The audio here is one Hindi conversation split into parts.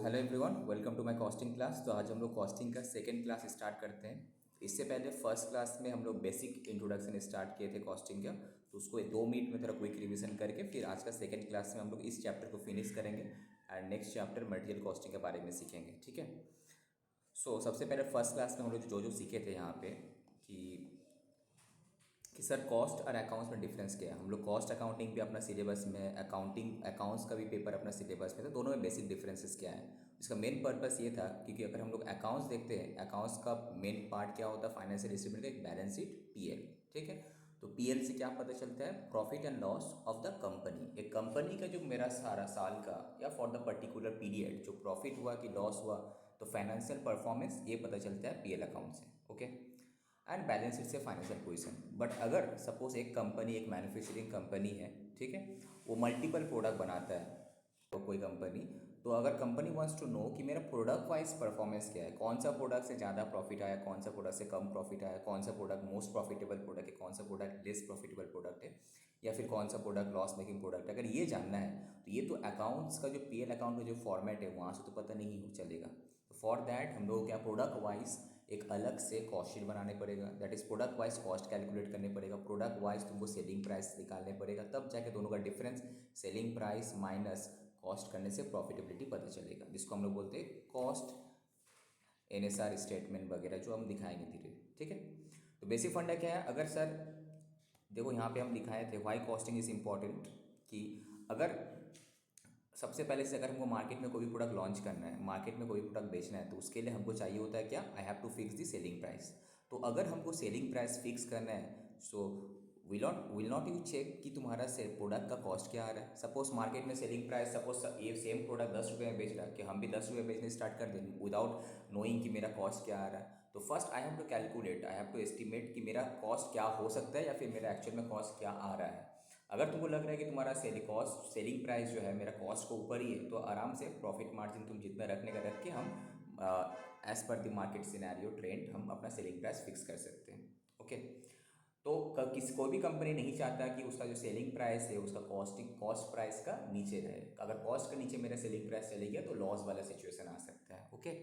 Hello everyone, welcome to my costing class. तो आज हम लोग कॉस्टिंग का सेकंड क्लास स्टार्ट करते हैं। इससे पहले फर्स्ट क्लास में हम लोग बेसिक इंट्रोडक्शन स्टार्ट किए थे कॉस्टिंग का, तो उसको 2 मिनट में थोड़ा क्विक रिवीजन करके फिर आज का सेकंड क्लास में हम लोग इस चैप्टर को फिनिश करेंगे and next chapter material costing के बारे में सीखेंगे। ठीक है। सबसे पहले फर्स्ट क्लास में हम लोग जो जो सीखे थे यहाँ पे कि सर कॉस्ट और अकाउंट्स में डिफरेंस क्या है। हम लोग कॉस्ट अकाउंटिंग भी अपना सिलेबस में, अकाउंटिंग अकाउंट्स का भी पेपर अपना सिलेबस में था। दोनों में बेसिक डिफरेंसेस क्या है, इसका मेन पर्पस ये था क्योंकि अगर हम लोग अकाउंट्स देखते हैं, अकाउंट्स का मेन पार्ट क्या होता है, फाइनेंशियल स्टेटमेंट का एक बैलेंस शीट पीएल। ठीक है। तो पीएल से क्या पता चलता है, profit and loss of the company. एक कंपनी का जो मेरा सारा साल का या फॉर द पर्टिकुलर पीरियड जो प्रॉफिट हुआ कि लॉस हुआ, तो फाइनेंशियल परफॉर्मेंस ये पता चलता है पीएल अकाउंट से। ओके। एंड बैलेंस शीट से फाइनेंशियल पोजीशन। बट अगर सपोज एक कंपनी, एक मैन्युफैक्चरिंग कंपनी है, ठीक है, वो मल्टीपल प्रोडक्ट बनाता है तो कोई कंपनी, तो अगर कंपनी वांट्स टू नो कि मेरा प्रोडक्ट वाइज परफॉर्मेंस क्या है, कौन सा प्रोडक्ट से ज़्यादा प्रॉफिट आया, कौन सा प्रोडक्ट से कम प्रॉफिट आया, कौन सा प्रोडक्ट मोस्ट प्रॉफिटेबल प्रोडक्ट है, कौन सा प्रोडक्ट लेस प्रॉफिटेबल प्रोडक्ट है, या फिर कौन सा प्रोडक्ट लॉस मेकिंग प्रोडक्ट है, अगर ये जानना है तो ये तो अकाउंट्स का जो पीएल अकाउंट का जो फॉर्मेट है वहाँ से तो पता नहीं चलेगा। तो फॉर दैट हम लोग क्या, प्रोडक्ट वाइज एक अलग से कॉस्ट शीट बनाने पड़ेगा, that is product wise cost calculate करने पड़ेगा, प्रोडक्ट वाइज तुमको सेलिंग प्राइस निकालने पड़ेगा, तब जाके दोनों का difference selling price minus cost करने से प्रॉफिटेबिलिटी पता चलेगा, जिसको हम लोग बोलते हैं कॉस्ट एनएसआर स्टेटमेंट वगैरह, जो हम दिखाएंगे धीरे। ठीक है। तो बेसिक फंडा क्या है, अगर सर देखो यहाँ पे हम दिखाए थे वाई कॉस्टिंग इज इम्पॉर्टेंट, कि अगर सबसे पहले से अगर हमको मार्केट में कोई भी प्रोडक्ट लॉन्च करना है, मार्केट में कोई भी प्रोडक्ट बेचना है, तो उसके लिए हमको चाहिए होता है क्या, I have to fix the selling price. तो अगर हमको सेलिंग प्राइस फिक्स करना है, so will not you check कि तुम्हारा से प्रोडक्ट का कॉस्ट क्या आ रहा है। सपोज मार्केट में सेलिंग प्राइस, सपोज ये सेम प्रोडक्ट 10 रुपये में बेच रहा है, कि हम भी 10 रुपये बेचने स्टार्ट कर दें विदाउट नोइंग कि मेरा कॉस्ट क्या आ रहा है। तो first I have to calculate, I have to estimate कि मेरा कॉस्ट क्या हो सकता है या फिर मेरा एक्चुअल में कॉस्ट क्या आ रहा है। अगर तुमको लग रहा है कि तुम्हारा सेलिंग प्राइस जो है मेरा कॉस्ट को ऊपर ही है, तो आराम से प्रॉफिट मार्जिन तुम जितना रखने का रख के हम as per the market scenario trend हम अपना सेलिंग प्राइस फिक्स कर सकते हैं। ओके। तो कोई भी कंपनी नहीं चाहता कि उसका जो सेलिंग प्राइस है उसका कॉस्ट प्राइस का नीचे रहे। अगर कॉस्ट के नीचे मेरा सेलिंग प्राइस चले गया तो लॉस वाला सिचुएशन आ सकता है। ओके।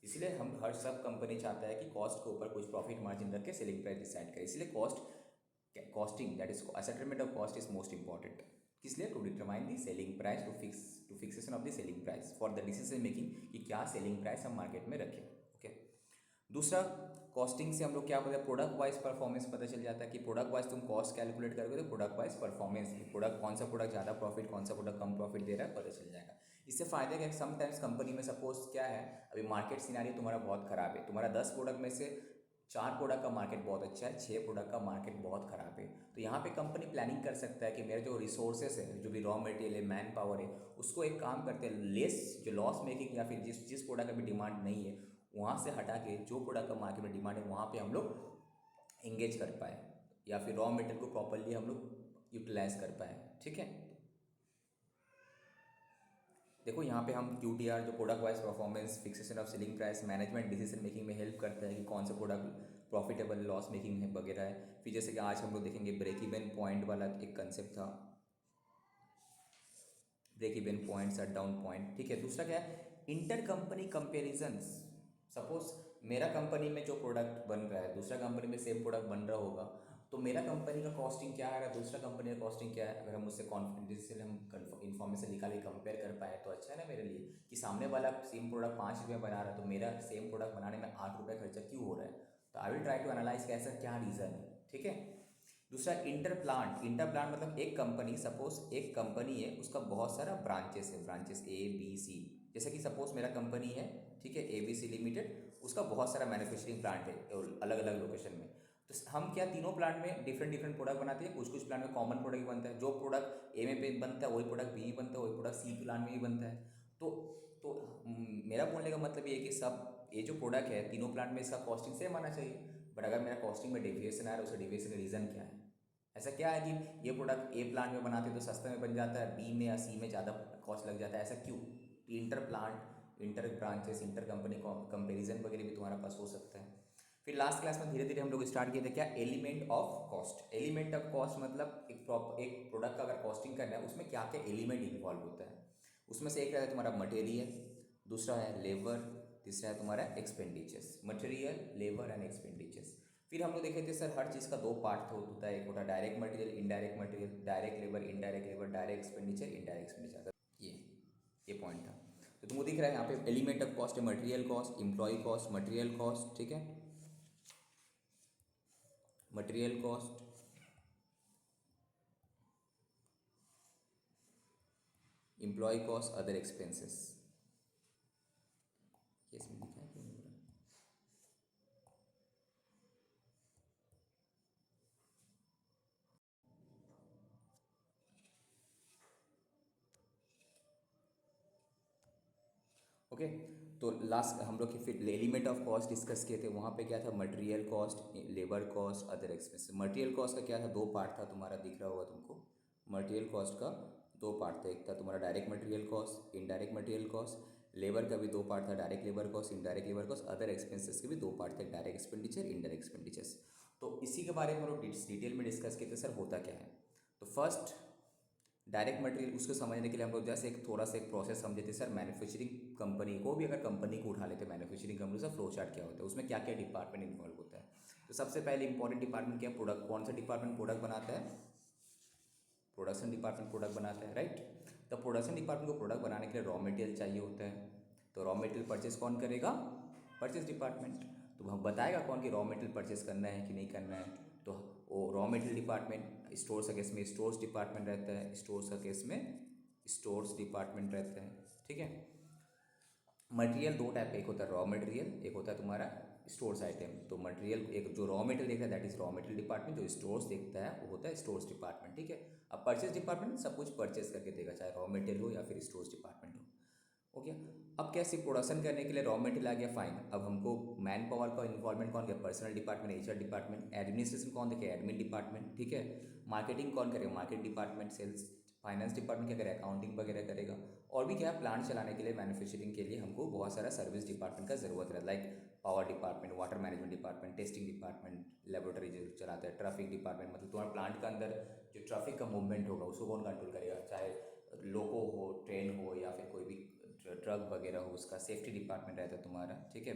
इसलिए हम हर सब कंपनी चाहता है कि कॉस्ट के ऊपर कुछ प्रॉफिट मार्जिन रख के सेलिंग प्राइस डिसाइड करे। इसलिए costing that is assessment of cost is most important. किस लिए, to determine the selling price, to fixation of the selling price for the decision making कि क्या सेलिंग प्राइस हम मार्केट में रखें। ओके। दूसरा, कॉस्टिंग से हम लोग क्या पता है, प्रोडक्ट वाइज परफॉर्मेंस पता चल जाता है कि प्रोडक्ट वाइज तुम कॉस्ट कैलकुलेट करोगे तो प्रोडक्ट वाइज परफॉर्मेंस, प्रोडक्ट कौन सा प्रोडक्ट ज़्यादा प्रॉफिट, कौन सा प्रोडक्ट कम प्रॉफिट दे रहा है, पता चल जाएगा। इससे फायदा क्या है, समटाइम्स कंपनी में सपोज क्या है, अभी मार्केट सिनेरियो तुम्हारा बहुत खराब है, तुम्हारा 10 प्रोडक्ट में से 4 प्रोडक्ट का मार्केट बहुत अच्छा है, 6 प्रोडक्ट का मार्केट बहुत खराब है। तो यहाँ पे कंपनी प्लानिंग कर सकता है कि मेरे जो रिसोर्सेस है, जो भी रॉ मटेरियल है, मैन पावर है, उसको एक काम करते हैं, लेस जो लॉस मेकिंग या फिर जिस प्रोडक्ट का भी डिमांड नहीं है वहाँ से हटा के जो प्रोडक्ट का मार्केट में डिमांड है वहाँ पे हम लोग एंगेज कर पाए, या फिर रॉ मटेरियल को प्रॉपरली हम लोग यूटिलाइज कर पाए। ठीक है। देखो यहाँ पे हम QTR जो product wise performance, fixation of selling price, management decision making में हेल्प करता है कि कौन सा प्रोडक्ट प्रॉफिटेबल, लॉस मेकिंग है वगैरह है। फिर जैसे कि आज हम लोग देखेंगे ब्रेक इवन पॉइंट वाला एक कंसेप्ट था, break even point, shut down point. ठीक है। दूसरा क्या है, इंटर कंपनी कंपेरिजन्स। सपोज मेरा कंपनी में जो प्रोडक्ट बन रहा है, दूसरा कंपनी में सेम प्रोडक्ट बन रहा होगा, तो मेरा कंपनी का कॉस्टिंग क्या है, दूसरा कंपनी का कॉस्टिंग क्या है, अगर हम उससे कॉन्फिडेंशियल हम इन्फॉर्मेशन निकाल के कंपेयर कर पाए तो अच्छा है ना मेरे लिए, कि सामने वाला सेम प्रोडक्ट 5 रुपये बना रहा है तो मेरा सेम प्रोडक्ट बनाने में 8 रुपये खर्चा क्यों हो रहा है। तो I will try to analyse कैसा क्या रीज़न है। ठीक है। दूसरा, इंटर प्लांट मतलब एक कंपनी, सपोज एक कंपनी है, उसका बहुत सारा ब्रांचेस है, ब्रांचेस ABC। जैसे कि सपोज मेरा कंपनी है, ठीक है, ABC लिमिटेड, उसका बहुत सारा मैन्युफैक्चरिंग प्लांट है अलग अलग लोकेशन में। तो हम क्या तीनों प्लांट में डिफरेंट प्रोडक्ट बनाते हैं, कुछ प्लांट में कॉमन प्रोडक्ट बनता है, जो प्रोडक्ट A में पे बनता है वही प्रोडक्ट B में बनता है, वही प्रोडक्ट C प्लांट में भी बनता है। तो मेरा बोलने का मतलब ये है कि सब ये जो प्रोडक्ट है तीनों प्लांट में इसका कॉस्टिंग सेम आना चाहिए। बट अगर मेरा कॉस्टिंग में डेविएशन आ रहा है, उसका डेविएशन का रीज़न क्या है। ऐसा क्या है कि ये प्रोडक्ट A प्लांट में बनाते तो सस्ते में बन जाता है, B में या C में ज़्यादा कॉस्ट लग जाता है, ऐसा क्यों। Inter plant, inter branches, inter company comparison वगैरह भी तुम्हारे पास हो सकता है। फिर लास्ट क्लास में धीरे धीरे हम लोग स्टार्ट किए थे क्या, element of cost. Element of cost मतलब एक प्रोडक्ट का अगर कॉस्टिंग करना है उसमें क्या क्या एलिमेंट इन्वॉल्व होता है। उसमें से एक रहता है तुम्हारा मटेरियल, दूसरा है लेबर, तीसरा है तुम्हारा expenditures, material, labour and expenditures. फिर हम लोग देखे थे सर हर चीज़ का दो पार्ट होता है, एक होता है direct material, indirect material, direct labour, indirect labour, direct expenditure, indirect expenditure. ये पॉइंट था। तो तुमको दिख रहा है यहाँ पे एलिमेंट ऑफ कॉस्ट है material cost, employ cost, material cost, ठीक है, material cost, employ cost, other expenses. ये इसमें लिखा है क्यों नहीं हो रहा? ओके, तो लास्ट हम लोग की फिर एलिमेंट ऑफ कॉस्ट डिस्कस किए थे, वहाँ पे क्या था, material cost, labour cost, other expenses. Material cost का क्या था, दो पार्ट था तुम्हारा, दिख रहा होगा तुमको। मटेरियल कॉस्ट का दो पार्ट था, एक था तुम्हारा direct material cost, indirect material cost. Labour का भी दो पार्ट था, direct labour cost, indirect labour cost. Other expenses के भी दो पार्ट थे, डायरेक्ट एक्सपेंडिचर, इनडायरेक्ट एक्सपेंडिचर्स। तो इसी के बारे में हम लोग डिटेल में डिस्कस किए थे सर होता क्या है। तो फर्स्ट डायरेक्ट मटेरियल, उसको समझने के लिए हम लोग जैसे एक थोड़ा सा एक प्रोसेस समझे थे सर। मैन्युफैक्चरिंग कंपनी को भी अगर कंपनी को उठा लेते, मैन्युफैक्चरिंग कंपनी का फ्लो चार्ट क्या होता है, उसमें क्या क्या डिपार्टमेंट इन्वॉल्व होता है। तो सबसे पहले इंपॉर्टेंट डिपार्टमेंट क्या, प्रोडक्ट। कौन सा डिपार्टमेंट प्रोडक्ट बनाता है, प्रोडक्शन डिपार्टमेंट प्रोडक्ट बनाता है, राइट। तो प्रोडक्शन डिपार्टमेंट को प्रोडक्ट बनाने के लिए रॉ मटेरियल चाहिए होता है। तो रॉ मटेरियल परचेज कौन करेगा, परचेज डिपार्टमेंट। तो हम बताएगा कौन कि रॉ मटेरियल परचेज करना है कि नहीं करना है। तो वो रॉ मटेरियल डिपार्टमेंट, स्टोर्स का केस में स्टोर्स डिपार्टमेंट रहता है, स्टोर्स का केस में स्टोर्स डिपार्टमेंट रहता है, ठीक है। मटेरियल दो टाइप का, एक होता है रॉ मटेरियल, एक होता है तुम्हारा स्टोर्स आइटम। तो मटेरियल, एक जो रॉ मटेरियल देखता है that is raw material department, जो स्टोर्स देखता है वो होता है स्टोर्स डिपार्टमेंट, ठीक है। अब परचेज डिपार्टमेंट सब कुछ परचेज करके देगा, चाहे रॉ मटेरियल हो या फिर स्टोर्स डिपार्टमेंट हो गया। अब कैसे प्रोडक्शन करने के लिए रॉ मटेरियल आ गया, फाइन। अब हमको मैन पावर का इन्वॉल्वमेंट कौन किया, personal department, HR department. Administration कौन देखे, एडमिन डिपार्टमेंट, ठीक है। मार्केटिंग कौन करेगा, market department. Sales, finance department क्या करेगा, अकाउंटिंग वगैरह करेगा। और भी क्या है, प्लांट चलाने के लिए, मैन्युफैक्चरिंग के लिए हमको बहुत सारा सर्विस डिपार्टमेंट का जरूरत है, like power department, water management department, testing department, laboratory जो चलाता है, ट्रैफिक डिपार्टमेंट, मतलब तुम्हारे प्लांट के अंदर जो ट्रैफिक का मूवमेंट होगा उसको कौन कंट्रोल करेगा, चाहे लोको हो, ट्रेन हो, या फिर कोई भी ट्रक वगैरह हो, उसका सेफ्टी डिपार्टमेंट रहता है तुम्हारा, ठीक है।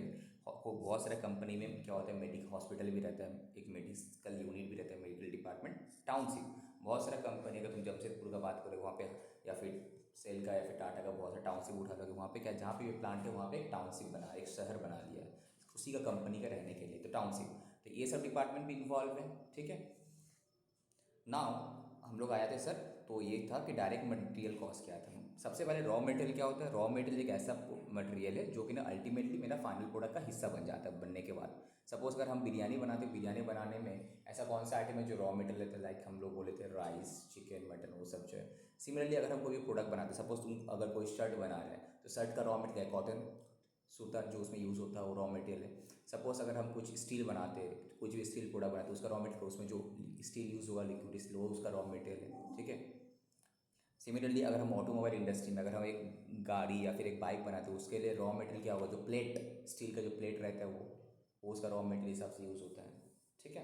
बहुत सारे कंपनी में क्या होता है, मेडिकल हॉस्पिटल भी रहता है, एक मेडिकल यूनिट भी रहता है, मेडिकल डिपार्टमेंट। टाउनशिप, बहुत सारा कंपनी, अगर तुम जमशेदपुर का बात करोगे वहाँ पे, या फिर सेल का या फिर टाटा का बहुत सारा टाउनशिप उठा लोगे, वहाँ पे क्या, जहाँ पे ये प्लांट है वहाँ पे एक टाउनशिप बना, एक शहर बना लिया है उसी का कंपनी का रहने के लिए, तो टाउनशिप। तो ये सब डिपार्टमेंट भी इन्वॉल्व है, ठीक है। नाउ हम लोग आए थे सर, तो ये था कि डायरेक्ट मटेरियल कॉस्ट क्या था। सबसे पहले रॉ मटेरियल क्या होता है, रॉ मटेरियल एक ऐसा मटेरियल है जो कि ना अल्टीमेटली मेरा फाइनल प्रोडक्ट का हिस्सा बन जाता है बनने के बाद। सपोज अगर हम बिरयानी बनाते, बिरयानी बनाने में ऐसा कौन सा आइटम है जो रॉ मटेरियल लेते हैं, लाइक हम लोग बोले थे राइस, चिकन, मटन, वो सब जो है। सिमिलरली अगर हम कोई भी प्रोडक्ट बनाते, सपोज तुम अगर कोई शर्ट बना रहे हैं तो शर्ट का रॉ मटेरियल है कॉटन, सूता जो उसमें यूज़ होता है वो रॉ मटेरियल है। सपोज अगर हम कुछ स्टील बनाते, कुछ भी स्टील प्रोडक्ट बनाते, उसका रॉ मटेरियल, उसमें जो स्टील यूज़ होगा, लिक्विड स्टील, वो उसका रॉ मटेरियल है, ठीक है। सिमिलरली अगर हम ऑटोमोबाइल इंडस्ट्री में अगर हम एक गाड़ी या फिर एक बाइक बनाते हैं, उसके लिए रॉ मटेरियल क्या होगा, जो प्लेट, स्टील का जो प्लेट रहता है वो उसका रॉ मटेरियल हिसाब से यूज़ होता है, ठीक है।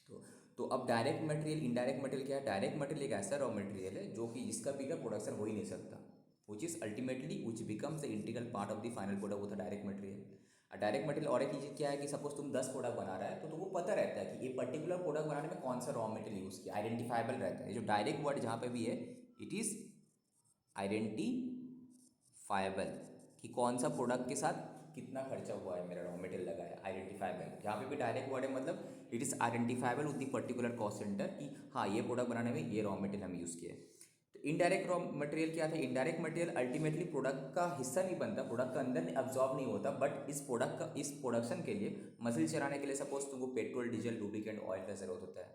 तो तो अब डायरेक्ट मटेरियल, इनडायरेक्ट मटेरियल क्या है, डायरेक्ट मटेरियल एक ऐसा रॉ मटेरियल है जो कि इसका बिगर प्रोडक्शन हो ही नहीं सकता, which is ultimately which becomes the integral part of the final product, वो था डायरेक्ट मटेरियल। डायरेक्ट मटेरियल और एक चीज़ क्या है कि सपोज तुम 10 प्रोडक्ट बना रहा है तो तुमको पता रहता है कि ये पर्टिकुलर प्रोडक्ट बनाने में कौन सा रॉ मटेरियल यूज़ किया, आइडेंटिफाइबल रहता है। ये जो डायरेक्ट वर्ड जहाँ पे भी है, इट इज़ आइडेंटिफाइबल, कि कौन सा प्रोडक्ट के साथ कितना खर्चा हुआ है, मेरा रॉ मटेरियल लगा है, आइडेंटिफाइबल। जहाँ पे भी डायरेक्ट वर्ड है मतलब it is identifiable with the particular cost centre, कि हाँ ये प्रोडक्ट बनाने में ये रॉ मटेरियल हम यूज़ किए। तो इनडायरेक्ट रॉ मटेरियल क्या था, इनडायरेक्ट मटेरियल अल्टीमेटली प्रोडक्ट का हिस्सा नहीं बनता, प्रोडक्ट का अंदर एब्जॉर्ब नहीं होता, बट इस प्रोडक्ट का, इस प्रोडक्शन के लिए, मशीन चलाने के लिए सपोज तुमको पेट्रोल, डीजल, लुब्रिकेंट, ऑयल का ज़रूरत होता है,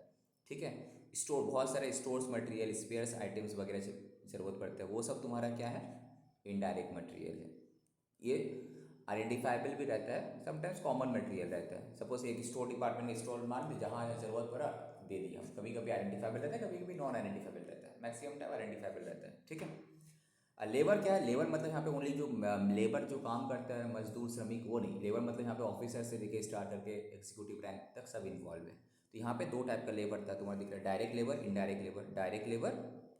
ठीक है। स्टोर, बहुत सारे स्टोर्स मटेरियल, स्पेयर्स आइटम्स वगैरह ज़रूरत पड़ता है, वो सब तुम्हारा क्या है, इनडायरेक्ट मटेरियल है। ये आइडेंटिफाइबल भी रहता है, समटाइम्स कॉमन मटेरियल रहता है। सपोज एक स्टोर डिपार्टमेंट में स्टोर मान ली, जहाँ ज़रूरत पड़ा दे दिया, कभी कभी आइडेंटिफाइबल रहता है, कभी कभी नॉन आइडेंटिफाइबल रहता है, मैक्सिमम टाइम आइडेंटिफाइबल रहता है, ठीक है। लेबर क्या है, लेबर मतलब यहाँ पे ओनली जो लेबर जो काम करता है, मजदूर, श्रमिक, वो नहीं। लेबर मतलब यहाँ पे ऑफिसर से लेके स्टार्ट करके एग्जीक्यूटिव रैंक तक सब इन्वॉल्व है। तो यहाँ पे दो टाइप का लेबर था तुम्हारा, दिख रहा है, direct labour, indirect labour. Direct labour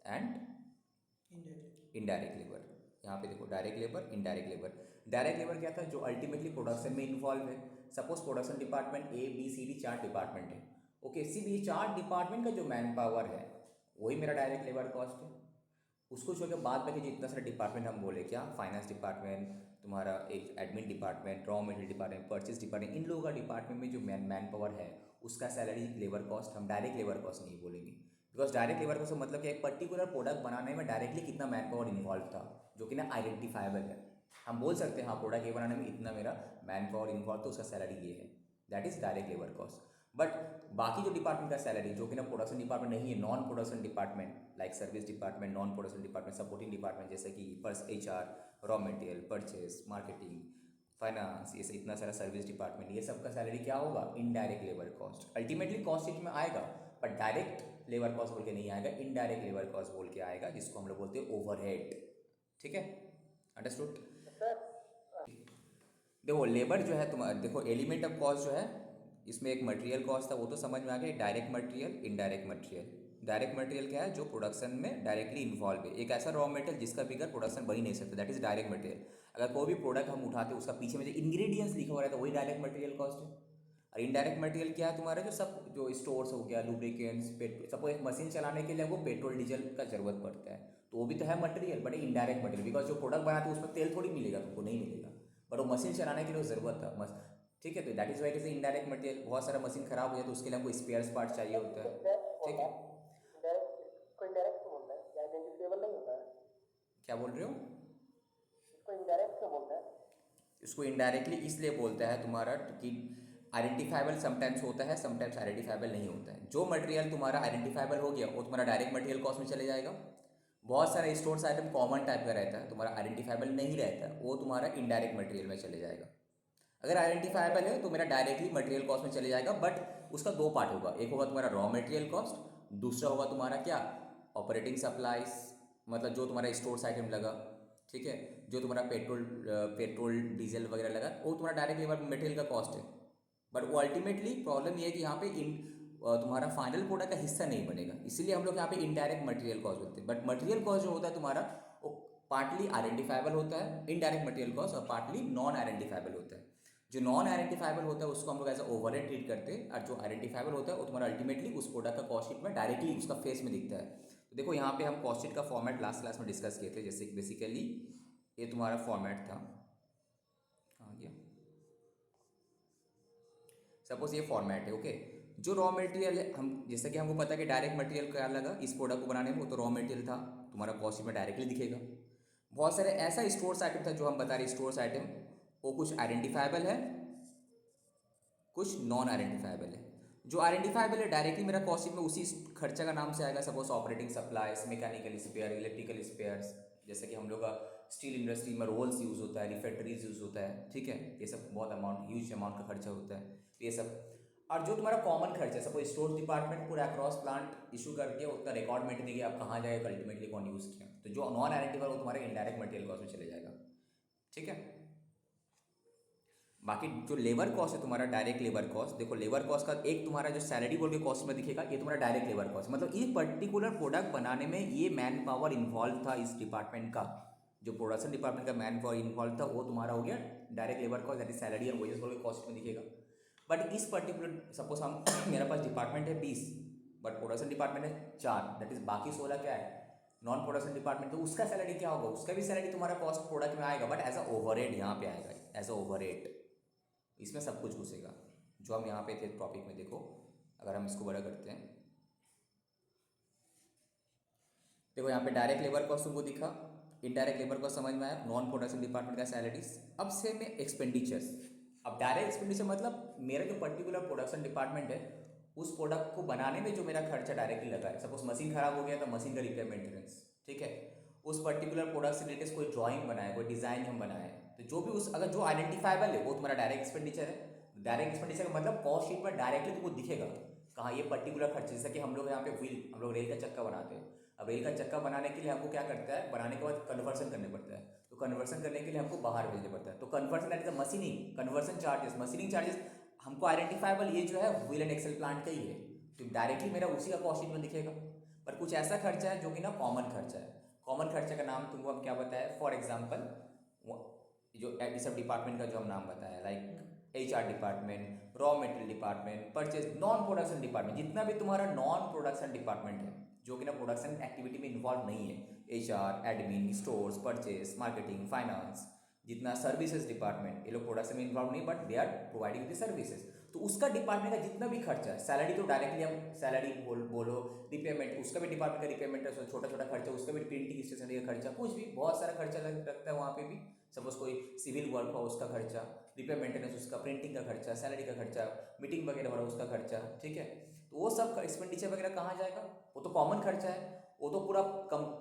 and indirect labour, यहाँ पे देखो direct labour, indirect labour. Direct labour क्या था, जो अल्टीमेटली प्रोडक्शन में इन्वॉल्व है। Suppose production department A B C D 4 department है। ओके, सिर्फ ये 4 डिपार्टमेंट का जो मैन पावर है वही मेरा डायरेक्ट लेबर कॉस्ट है। उसको छोड़ के बाद में जितना सारा डिपार्टमेंट हम बोले, क्या फाइनेंस डिपार्टमेंट, तुम्हारा एक admin department, raw material department, purchase department, इन लोगों का डिपार्टमेंट में जो मैन पावर है उसका सैलरी लेबर कॉस्ट हम डायरेक्ट लेबर कॉस्ट नहीं बोलेंगे। बिकॉज डायरेक्ट लेबर कॉस्ट मतलब कि एक पर्टिकुलर प्रोडक्ट बनाने में डायरेक्टली कितना मैन पावर इन्वॉल्व था, जो कि ना आइडेंटिफाइबल है। हम बोल सकते हैं हाँ प्रोडक्ट ये बनाने में इतना मेरा मैन पावर इन्वॉल्व था, उसका सैलरी ये है, that is direct labour cost. But बाकी जो डिपार्टमेंट का सैलरी जो कि ना प्रोडक्शन डिपार्टमेंट नहीं है, non production department like service department, non production department, supporting department जैसे कि HR, raw material, purchase, marketing, finance, ये इतना सारा सर्विस डिपार्टमेंट, ये सब का सैलरी क्या होगा, indirect labour cost. Ultimately cost sheet में आएगा बट डायरेक्ट लेबर कॉस्ट बोल के नहीं आएगा, इनडायरेक्ट लेबर कॉस्ट बोल के आएगा, जिसको हम लोग बोलते हैं ओवरहेड। ठीक है, अंडरस्टूड। देखो लेबर जो है तुम्हारा, देखो एलिमेंट ऑफ कॉस्ट जो है इसमें एक मटेरियल कॉस्ट था, वो तो समझ में आ गया। Direct material, indirect material. Direct material क्या है, जो प्रोडक्शन में डायरेक्टली इन्वॉल्व है, एक ऐसा रॉ मटेरियल जिसका बिगर प्रोडक्शन बन ही नहीं सकता, दैट इज डायरेक्ट मटेरियल। अगर कोई भी प्रोडक्ट हम उठाते हैं उसका पीछे में जो इंग्रेडिएंट्स लिखा हुआ रहता है वही डायरेक्ट मटेरियल कॉस्ट है। और इनडायरेक्ट मटेरियल क्या है तुम्हारा, जो सब जो स्टोर्स हो गया, लुब्रिकेंट्स, पेट्रोल, सपोज एक मशीन चलाने के लिए वो पेट्रोल डीजल का जरूरत पड़ता है, तो वो भी तो है material, but indirect material, because जो प्रोडक्ट बनाते हैं उसमें तेल थोड़ी मिलेगा तुमको, नहीं मिलेगा, बट वो मशीन चलाने के लिए ज़रूरत था। ठीक है, तो that is why it is indirect material. बहुत सारा मशीन खराब हो जाए तो उसके लिए हमको स्पेयर पार्ट चाहिए होता है। ठीक है, इसको इंडायरेक्ट क्यों बोलता है, ये आइडेंटिफिकेबल नहीं होता है? क्या बोल रहे हो? इसको इंडायरेक्ट क्यों बोलता है? इसको इनडायरेक्टली इसलिए बोलता है तुम्हारा कि आइडेंटिफाइबल समटाइम्स होता है, समटाइम्स आइडेंटिफाइबल नहीं होता है। जो मटेरियल तुम्हारा आइडेंटिफाइबल हो गया वो तुम्हारा डायरेक्ट मटेरियल कॉस्ट में चले जाएगा। बहुत सारा स्टोर्स आइटम कॉमन टाइप का रहता है, तुम्हारा आइडेंटिफाइबल नहीं रहता है, वो तुम्हारा इनडायरेक्ट मटेरियल में चले जाएगा। अगर आइडेंटिफाइबल है तो मेरा डायरेक्टली मटेरियल कॉस्ट में चले जाएगा, बट उसका दो पार्ट होगा, एक होगा तुम्हारा रॉ मटेरियल कॉस्ट, दूसरा होगा तुम्हारा क्या, ऑपरेटिंग सप्लाईज, मतलब जो तुम्हारा स्टोर्स आइटम लगा। ठीक है, जो तुम्हारा पेट्रोल डीजल वगैरह लगा वो तुम्हारा डायरेक्ट लेबर मटेरियल का कॉस्ट है। बट वो अल्टीमेटली प्रॉब्लम ये है कि यहाँ पे तुम्हारा फाइनल प्रोडक्ट का हिस्सा नहीं बनेगा, इसीलिए हम लोग यहाँ पे इनडायरेक्ट मटेरियल कॉस्ट बोलते हैं। बट मटेरियल कॉस्ट जो होता है तुम्हारा वो पार्टली आइडेंटिफाइबल होता है, इनडायरेक्ट मटेरियल कॉस्ट, और पार्टली नॉन आइडेंटिफाइबल होता है। जो नॉन आइडेंटिफाइबल होता है उसको हम लोग एज ओवरहेड ट्रीट करते हैं, और जो आइडेंटिफाइबल होता है वो तुम्हारा अल्टीमेटली उस प्रोडक्ट का कॉस्ट शीट में डायरेक्टली उसका फेस में दिखता है। तो देखो यहाँ पे हम कॉस्ट शीट का फॉर्मेट लास्ट क्लास में डिस्कस किए थे, जैसे बेसिकली ये तुम्हारा फॉर्मेट था, कहाँ गया, सपोज ये फॉर्मेट है। ओके, जो रॉ मटेरियल है, हम जैसे कि हमको पता है कि डायरेक्ट मटेरियल क्या लगा इस प्रोडक्ट को बनाने में, वो तो रॉ मटेरियल था, तुम्हारा कॉस्ट शीट में डायरेक्टली दिखेगा। बहुत सारे ऐसा स्टोर्स आइटम था जो हम बता रहे स्टोर्स आइटम, वो कुछ आइडेंटिफाइबल है, कुछ नॉन आइडेंटिफाइबल है। जो आइडेंटिफाइबल है डायरेक्टली मेरा कॉस्ट शीट में उसी खर्चा का नाम से आएगा, suppose operating supplies, mechanical spare, electrical spares, जैसे कि हम लोग का स्टील इंडस्ट्री में रोल्स यूज़ होता है, रिफैक्ट्रीज यूज़ होता है। ठीक है, ये सब बहुत अमाउंट, ह्यूज अमाउंट का खर्चा होता है, तो ये सब। और जो तुम्हारा कॉमन खर्चा है, सपोज स्टोर डिपार्टमेंट पूरा अक्रॉस प्लांट इशू करके उसका रिकॉर्ड मेंटेन किया, आप कहाँ जाएगा, अल्टीमेटली कौन यूज़ किया, तो जो नॉन आइडेंटिफाइबल वो तुम्हारे इनडायरेक्ट मटेरियल कॉस्ट में चले जाएगा। ठीक है, बाकी जो लेबर कॉस्ट है तुम्हारा डायरेक्ट लेबर कॉस्ट, देखो लेबर कॉस्ट का एक तुम्हारा जो सैलरी बोल के कॉस्ट में दिखेगा, ये तुम्हारा डायरेक्ट लेबर कॉस्ट, मतलब ये पर्टिकुलर प्रोडक्ट बनाने में ये मैन पावर इन्वॉल्व था इस डिपार्टमेंट का, जो प्रोडक्शन डिपार्टमेंट का मैन पावर इन्वॉल्व था वो तुम्हारा हो गया direct labour cost, that is salary और वेजेस बोल के कॉस्ट में दिखेगा। बट इस पर्टिकुलर सपोज हम मेरे पास डिपार्टमेंट है 20, बट प्रोडक्शन डिपार्टमेंट है 4, दैट इज बाकी 16 क्या है, नॉन प्रोडक्शन डिपार्टमेंट, तो उसका सैलरी क्या होगा, उसका भी सैलरी तुम्हारा कॉस्ट प्रोडक्ट में आएगा, बट एज अ ओवरहेड यहाँ पे आएगा, एज अ ओवरहेड, इसमें सब कुछ घुसेगा। जो हम यहाँ पे थे टॉपिक में, देखो अगर हम इसको बड़ा करते हैं, देखो यहाँ पे डायरेक्ट लेबर कॉस्ट तुमको दिखा, इनडायरेक्ट लेबर कॉस्ट समझ में आया, नॉन प्रोडक्शन डिपार्टमेंट का सैलरीज। अब से में एक्सपेंडिचर्स, अब डायरेक्ट एक्सपेंडिचर मतलब मेरा जो पर्टिकुलर प्रोडक्शन डिपार्टमेंट है उस प्रोडक्ट को बनाने में जो मेरा खर्चा डायरेक्टली लगा है, सपोज मशीन खराब हो गया तो मशीन का रिपेयर मेंटेनेंस। ठीक है, उस पर्टिकुलर प्रोडक्ट से रिलेटेड कोई ड्राइंग बनाए, कोई डिज़ाइन हम बनाए, तो जो भी उस अगर जो आइडेंटिफाइबल है वो तुम्हारा डायरेक्ट एक्सपेंडिचर है। डायरेक्ट एक्सपेंडिचर का मतलब कॉस्ट शीट पर डायरेक्टली तुमको दिखेगा कहाँ ये पर्टिकुलर खर्च, जैसे कि हम लोग यहाँ पे व्हील, हम लोग रेल का चक्का बनाते हैं। अब रेल का चक्का बनाने के लिए हमको क्या करता है, बनाने के बाद कन्वर्सन करने पड़ता है, तो कन्वर्सन करने के लिए हमको बाहर भेजना पड़ता है, तो conversion that is machining, conversion charges, machining charges हमको आइडेंटिफाइबल ये जो है व्हील एंड एक्सेल प्लांट का ही है, तो डायरेक्टली मेरा उसी का कॉस्ट शीट में दिखेगा। पर कुछ ऐसा खर्चा है जो कि ना कॉमन खर्चा है, कॉमन खर्चे का नाम तुमको हम क्या बताया, फॉर एग्जाम्पल जो इस सब डिपार्टमेंट का जो हम नाम बताया, like HR department, raw material department, purchase, non production department, जितना भी तुम्हारा नॉन प्रोडक्शन डिपार्टमेंट है जो कि ना प्रोडक्शन एक्टिविटी में इन्वॉल्व नहीं है, HR, admin, stores, purchase, marketing, finance, जितना सर्विसेज डिपार्टमेंट, ये लोग प्रोडक्शन में इन्वॉल्व नहीं but they are providing the services, तो उसका डिपार्टमेंट का जितना भी खर्चा है, सैलरी तो डायरेक्टली हम सैलरी बोलो, रिपेमेंट उसका भी डिपार्टमेंट का रिपेमेंट है, छोटा छोटा खर्चा उसका भी, प्रिंटिंग स्टेशनरी का खर्चा, कुछ भी बहुत सारा खर्चा लगता है वहाँ पे भी। सपोज कोई सिविल वर्क हो उसका खर्चा, रिपेयर मेंटेनेंस उसका, प्रिंटिंग का खर्चा, सैलरी का खर्चा, मीटिंग वगैरह हो रहा उसका खर्चा, ठीक है। तो वो सब एक्सपेंडिचर वगैरह कहाँ जाएगा, वो तो कॉमन खर्चा है, वो तो पूरा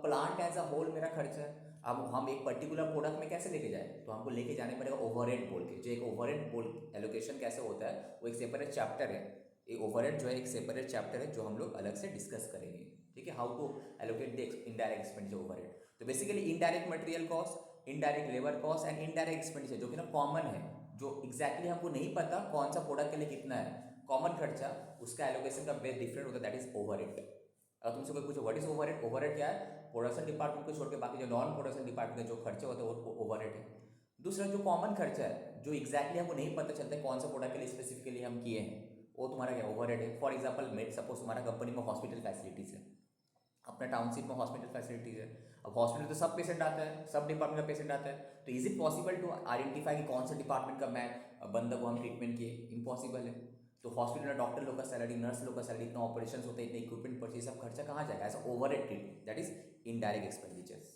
प्लांट एज अ होल मेरा खर्चा है। अब हम एक पर्टिकुलर प्रोडक्ट में कैसे लेके जाए, तो हमको लेके जाने पड़ेगा ओवरहेड बोल के, जो एक ओवरहेड बोल एलोकेशन कैसे होता है, वो एक सेपरेट चैप्टर है, एक ओवरहेड जो है एक सेपरेट चैप्टर है जो हम लोग अलग से डिस्कस करेंगे, ठीक है, how to allocate the indirect expenditure overhead. तो basically indirect material cost, indirect labour cost and indirect expenditure जो कि ना कॉमन है, जो एग्जैक्टली हमको नहीं पता कौन सा प्रोडक्ट के लिए कितना है, कॉमन खर्चा, उसका एलोकेशन का बेस डिफरेंट होता है, दैट इज ओवरहेड। अगर तुमसे कोई पूछो व्हाट इज ओवरहेड, ओवरहेड क्या है, प्रोडक्शन डिपार्टमेंट को छोड़ के बाकी जो नॉन प्रोडक्शन डिपार्टमेंट का जो खर्चा होता है वो ओवरहेड है। दूसरा जो कॉमन खर्चा है, जो एग्जैक्टली हमको नहीं पता चलता है कौन सा प्रोडक्ट के लिए स्पेसिफिकली हम किए हैं, वो तुम्हारा क्या ओवरहेड है। फॉर एग्जाम्पल मेड सपोज तुम्हारा कंपनी में हॉस्पिटल फैसिलिटीज़ है, अपना टाउनशिप में हॉस्पिटल फैसिलिटीज़ है, अब हॉस्पिटल तो सब पेशेंट आता है, सब डिपार्टमेंट का पेशेंट आता है, तो is it possible to identify कि कौन सा डिपार्टमेंट का मैं बंदा को हम ट्रीटमेंट किए, इम्पॉसिबल है। तो हॉस्पिटल में डॉक्टर लोग का सैलरी, नर्स लोग का सैलरी, इतना ऑपरेशन होते हैं, इतने इक्विपमेंट परचेज, सब खर्चा कहाँ जाएगा, ऐसा overhead treat, that is indirect expenditures.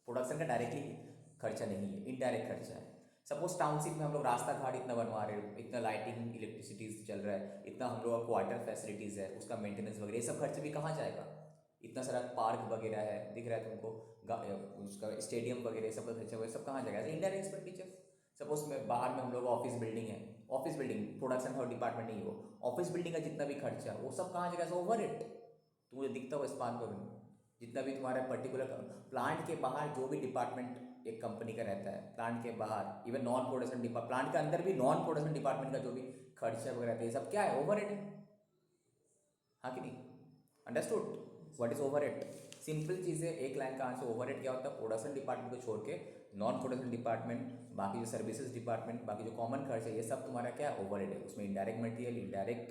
Production का डायरेक्टली खर्चा नहीं है, इनडायरेक्ट खर्चा है। सपोज टाउनशिप में हम लोग रास्ता घाट इतना बनवा रहे हो, इतना लाइटिंग इलेक्ट्रिसिटीज चल रहा है, इतना हम लोग का क्वार्टर फैसिलिटीज़ है, उसका मेंटेनेंस वगैरह, ये सब खर्चे भी कहाँ जाएगा, इतना सारा पार्क वगैरह है दिख रहा है तुमको, उसका स्टेडियम वगैरह सब खर्चा वगैरह सब कहाँ जाएगा, ऐसे इनडायरेक्ट एक्सपेंडिचर। सपोज में बाहर में हम लोग ऑफिस बिल्डिंग है, ऑफिस बिल्डिंग प्रोडक्शन का डिपार्टमेंट नहीं हो, ऑफिस बिल्डिंग का जितना भी खर्चा वो सब कहाँ जाएगा, ऐसा ओवरहेड। तो मुझे दिखता हो इस बात पर, जितना भी तुम्हारा पर्टिकुलर प्लांट के बाहर जो भी डिपार्टमेंट एक कंपनी का रहता है, प्लांट के बाहर even non production department, plant के अंदर भी नॉन प्रोडक्शन डिपार्टमेंट का जो भी खर्चा वगैरह रहता है, ये सब क्या है, ओवरहेड है, हाँ कि नहीं, understood what is overhead. Simple चीज़ है, एक लाइन का आंसर, ओवरहेड क्या होता है, प्रोडक्शन डिपार्टमेंट को छोड़ के नॉन प्रोडक्शन डिपार्टमेंट, बाकी जो सर्विसेज डिपार्टमेंट, बाकी जो कॉमन खर्च है, ये सब तुम्हारा क्या है, ओवरहेड है। उसमें indirect material, indirect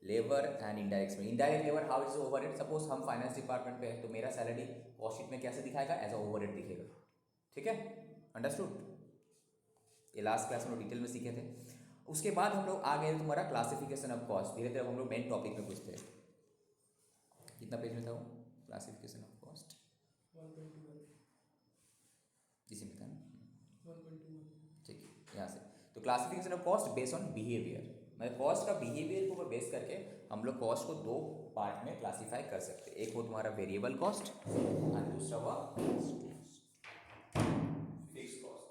labour and indirect में, indirect labour how is overhead, suppose हम फाइनेंस डिपार्टमेंट पे है तो मेरा सैलरी कॉस्ट शीट में कैसे दिखाएगा, एज अ ओवरहेड दिखेगा, ठीक है, अंडरस्टूड। ये लास्ट क्लास में लोग डिटेल में सीखे थे। उसके बाद हम लोग आ गए तुम्हारा क्लासिफिकेशन ऑफ कॉस्ट, धीरे धीरे हम लोग मेन टॉपिक में घुसते हैं। कितना पेज में था वो, क्लासिफिकेशन ऑफ कॉस्ट 1.21 इसी में था ना, 1.21 ठीक है, यहाँ से। तो classification of cost based on behaviour, मतलब कॉस्ट का बिहेवियर को बेस करके हम लोग कॉस्ट को दो पार्ट में क्लासीफाई कर सकते हैं, एक वो तुम्हारा वेरिएबल कॉस्ट और दूसरा हुआ फिक्स कॉस्ट,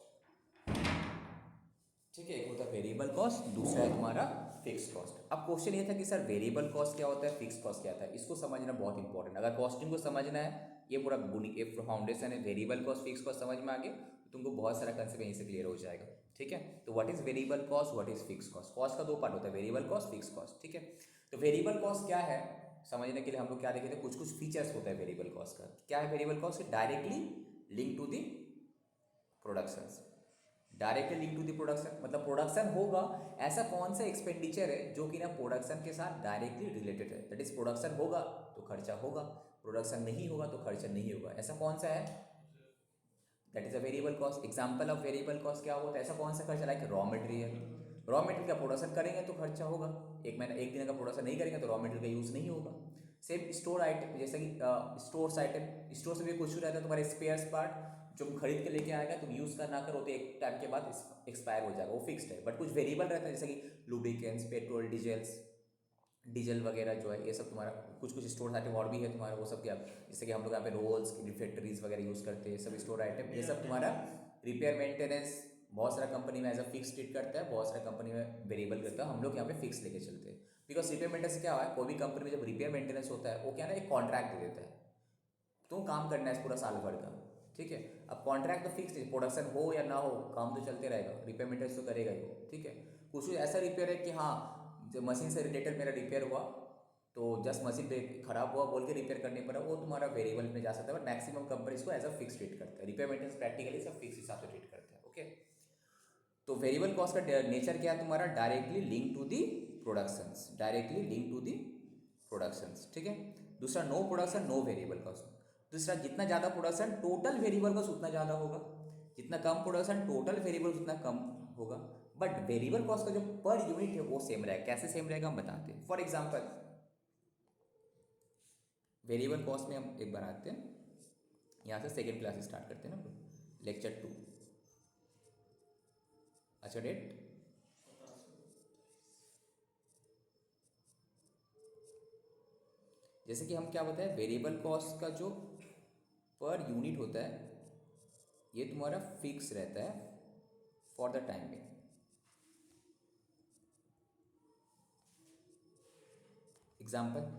ठीक है, एक होता है वेरिएबल कॉस्ट, दूसरा है तुम्हारा फिक्स कॉस्ट। अब क्वेश्चन ये था कि सर वेरिएबल कॉस्ट क्या होता है, फिक्स कॉस्ट क्या था, इसको समझना बहुत इंपॉर्टेंट। अगर कॉस्टिंग को समझना है, ये पूरा एक फाउंडेशन है, वेरिएबल कॉस्ट फिक्स कॉस्ट समझ में आ गया तो तुमको बहुत सारा कंसेप्ट यहीं से क्लियर हो जाएगा, ठीक है। तो what is variable cost, what is fix cost, cost का दो पार्ट होता है, वेरिएबल कॉस्ट, फिक्स कॉस्ट, ठीक है। तो वेरिएबल कॉस्ट क्या है समझने के लिए हम लोग क्या देखे थे, कुछ कुछ फीचर्स होता है वेरिएबल कॉस्ट का। क्या है variable cost, directly link to the production, directly link to the production, मतलब प्रोडक्शन होगा, ऐसा कौन सा एक्सपेंडिचर है जो कि ना प्रोडक्शन के साथ डायरेक्टली रिलेटेड है, दैट इज प्रोडक्शन होगा तो खर्चा होगा, प्रोडक्शन नहीं होगा तो खर्चा नहीं होगा, ऐसा कौन सा है, that is a variable cost. Example of variable cost क्या होता है, ऐसा कौन सा खर्चा, like raw material, raw material का प्रोडक्शन करेंगे तो खर्चा होगा, एक महीना एक दिन का प्रोडक्शन नहीं करेंगे तो रॉ मटेरियल का यूज़ नहीं होगा। सेम स्टोर आइटम, जैसे कि स्टोर्स आइटम, स्टोर से भी कुछ रहता है तुम्हारे स्पेयर्स पार्ट, जो खरीद के लेके आएगा तुम यूज़ करना करो तो एक टाइम के बाद एक्सपायर हो जाएगा, वो फिक्स्ड है। बट कुछ वेरिएबल रहता है जैसे कि लुब्रिकेंट्स, पेट्रोल, डीजल वगैरह जो है, ये सब तुम्हारा कुछ कुछ स्टोर आइटम और भी है तुम्हारा, वो सब क्या, जैसे कि हम लोग यहाँ पे रोल्स, रिफ्लेक्टरीज वगैरह यूज़ करते हैं, सब स्टोर आइटम, ये सब तुम्हारा रिपेयर मेंटेनेंस बहुत सारा कंपनी में एज अ फिक्स ट्रीट करता है, बहुत सारा कंपनी में वेरिएबल करता है, हम लोग यहाँ पे फिक्स लेके चलते हैं। बिकॉज रिपेयर मेंटेनेंस क्या है, कोई भी कंपनी में जब रिपेयर मेंटेनेंस होता है वो क्या ना एक कॉन्ट्रैक्ट दे देता है, तो काम करना है पूरा साल भर का, ठीक है। अब कॉन्ट्रैक्ट तो फिक्स है, प्रोडक्शन हो या ना हो काम तो चलते रहेगा, रिपेयर मेंटेनेंस तो करेगा ही वो, ठीक है। कुछ ऐसा रिपेयर है कि हाँ जो मशीन से रिलेटेड मेरा रिपेयर हुआ तो जस्ट मशीन पे खराब हुआ बोल के रिपेयर करने पड़ा, वो तुम्हारा वेरिएबल में जा सकता है, बट मैक्सिमम कंपनी इसको एज अ फिक्स ट्रीट करता है। रिपेयर मेंटेनेंस प्रैक्टिकली सब फिक्स हिसाब से ट्रीट करते हैं। ओके, तो वेरिएबल कॉस्ट का नेचर क्या है तुम्हारा? Directly link to the productions, directly link to the productions. ठीक है। दूसरा, no production no variable cost. दूसरा, जितना ज़्यादा प्रोडक्शन टोटल वेरिएबल कॉस्ट उतना ज़्यादा होगा, जितना कम प्रोडक्शन टोटल वेरिएबल उतना कम होगा। बट वेरिएबल कॉस्ट का जो पर यूनिट है वो सेम रहेगा। कैसे सेम रहेगा हम बताते हैं। फॉर एग्जाम्पल, वेरिएबल कॉस्ट में हम एक बार आते हैं, यहाँ से सेकेंड क्लास स्टार्ट करते हैं ना, लेक्चर 2। अच्छा, डेट जैसे कि हम क्या बताएं, वेरिएबल कॉस्ट का जो पर यूनिट होता है ये तुम्हारा फिक्स रहता है फॉर द टाइम में। एग्जाम्पल,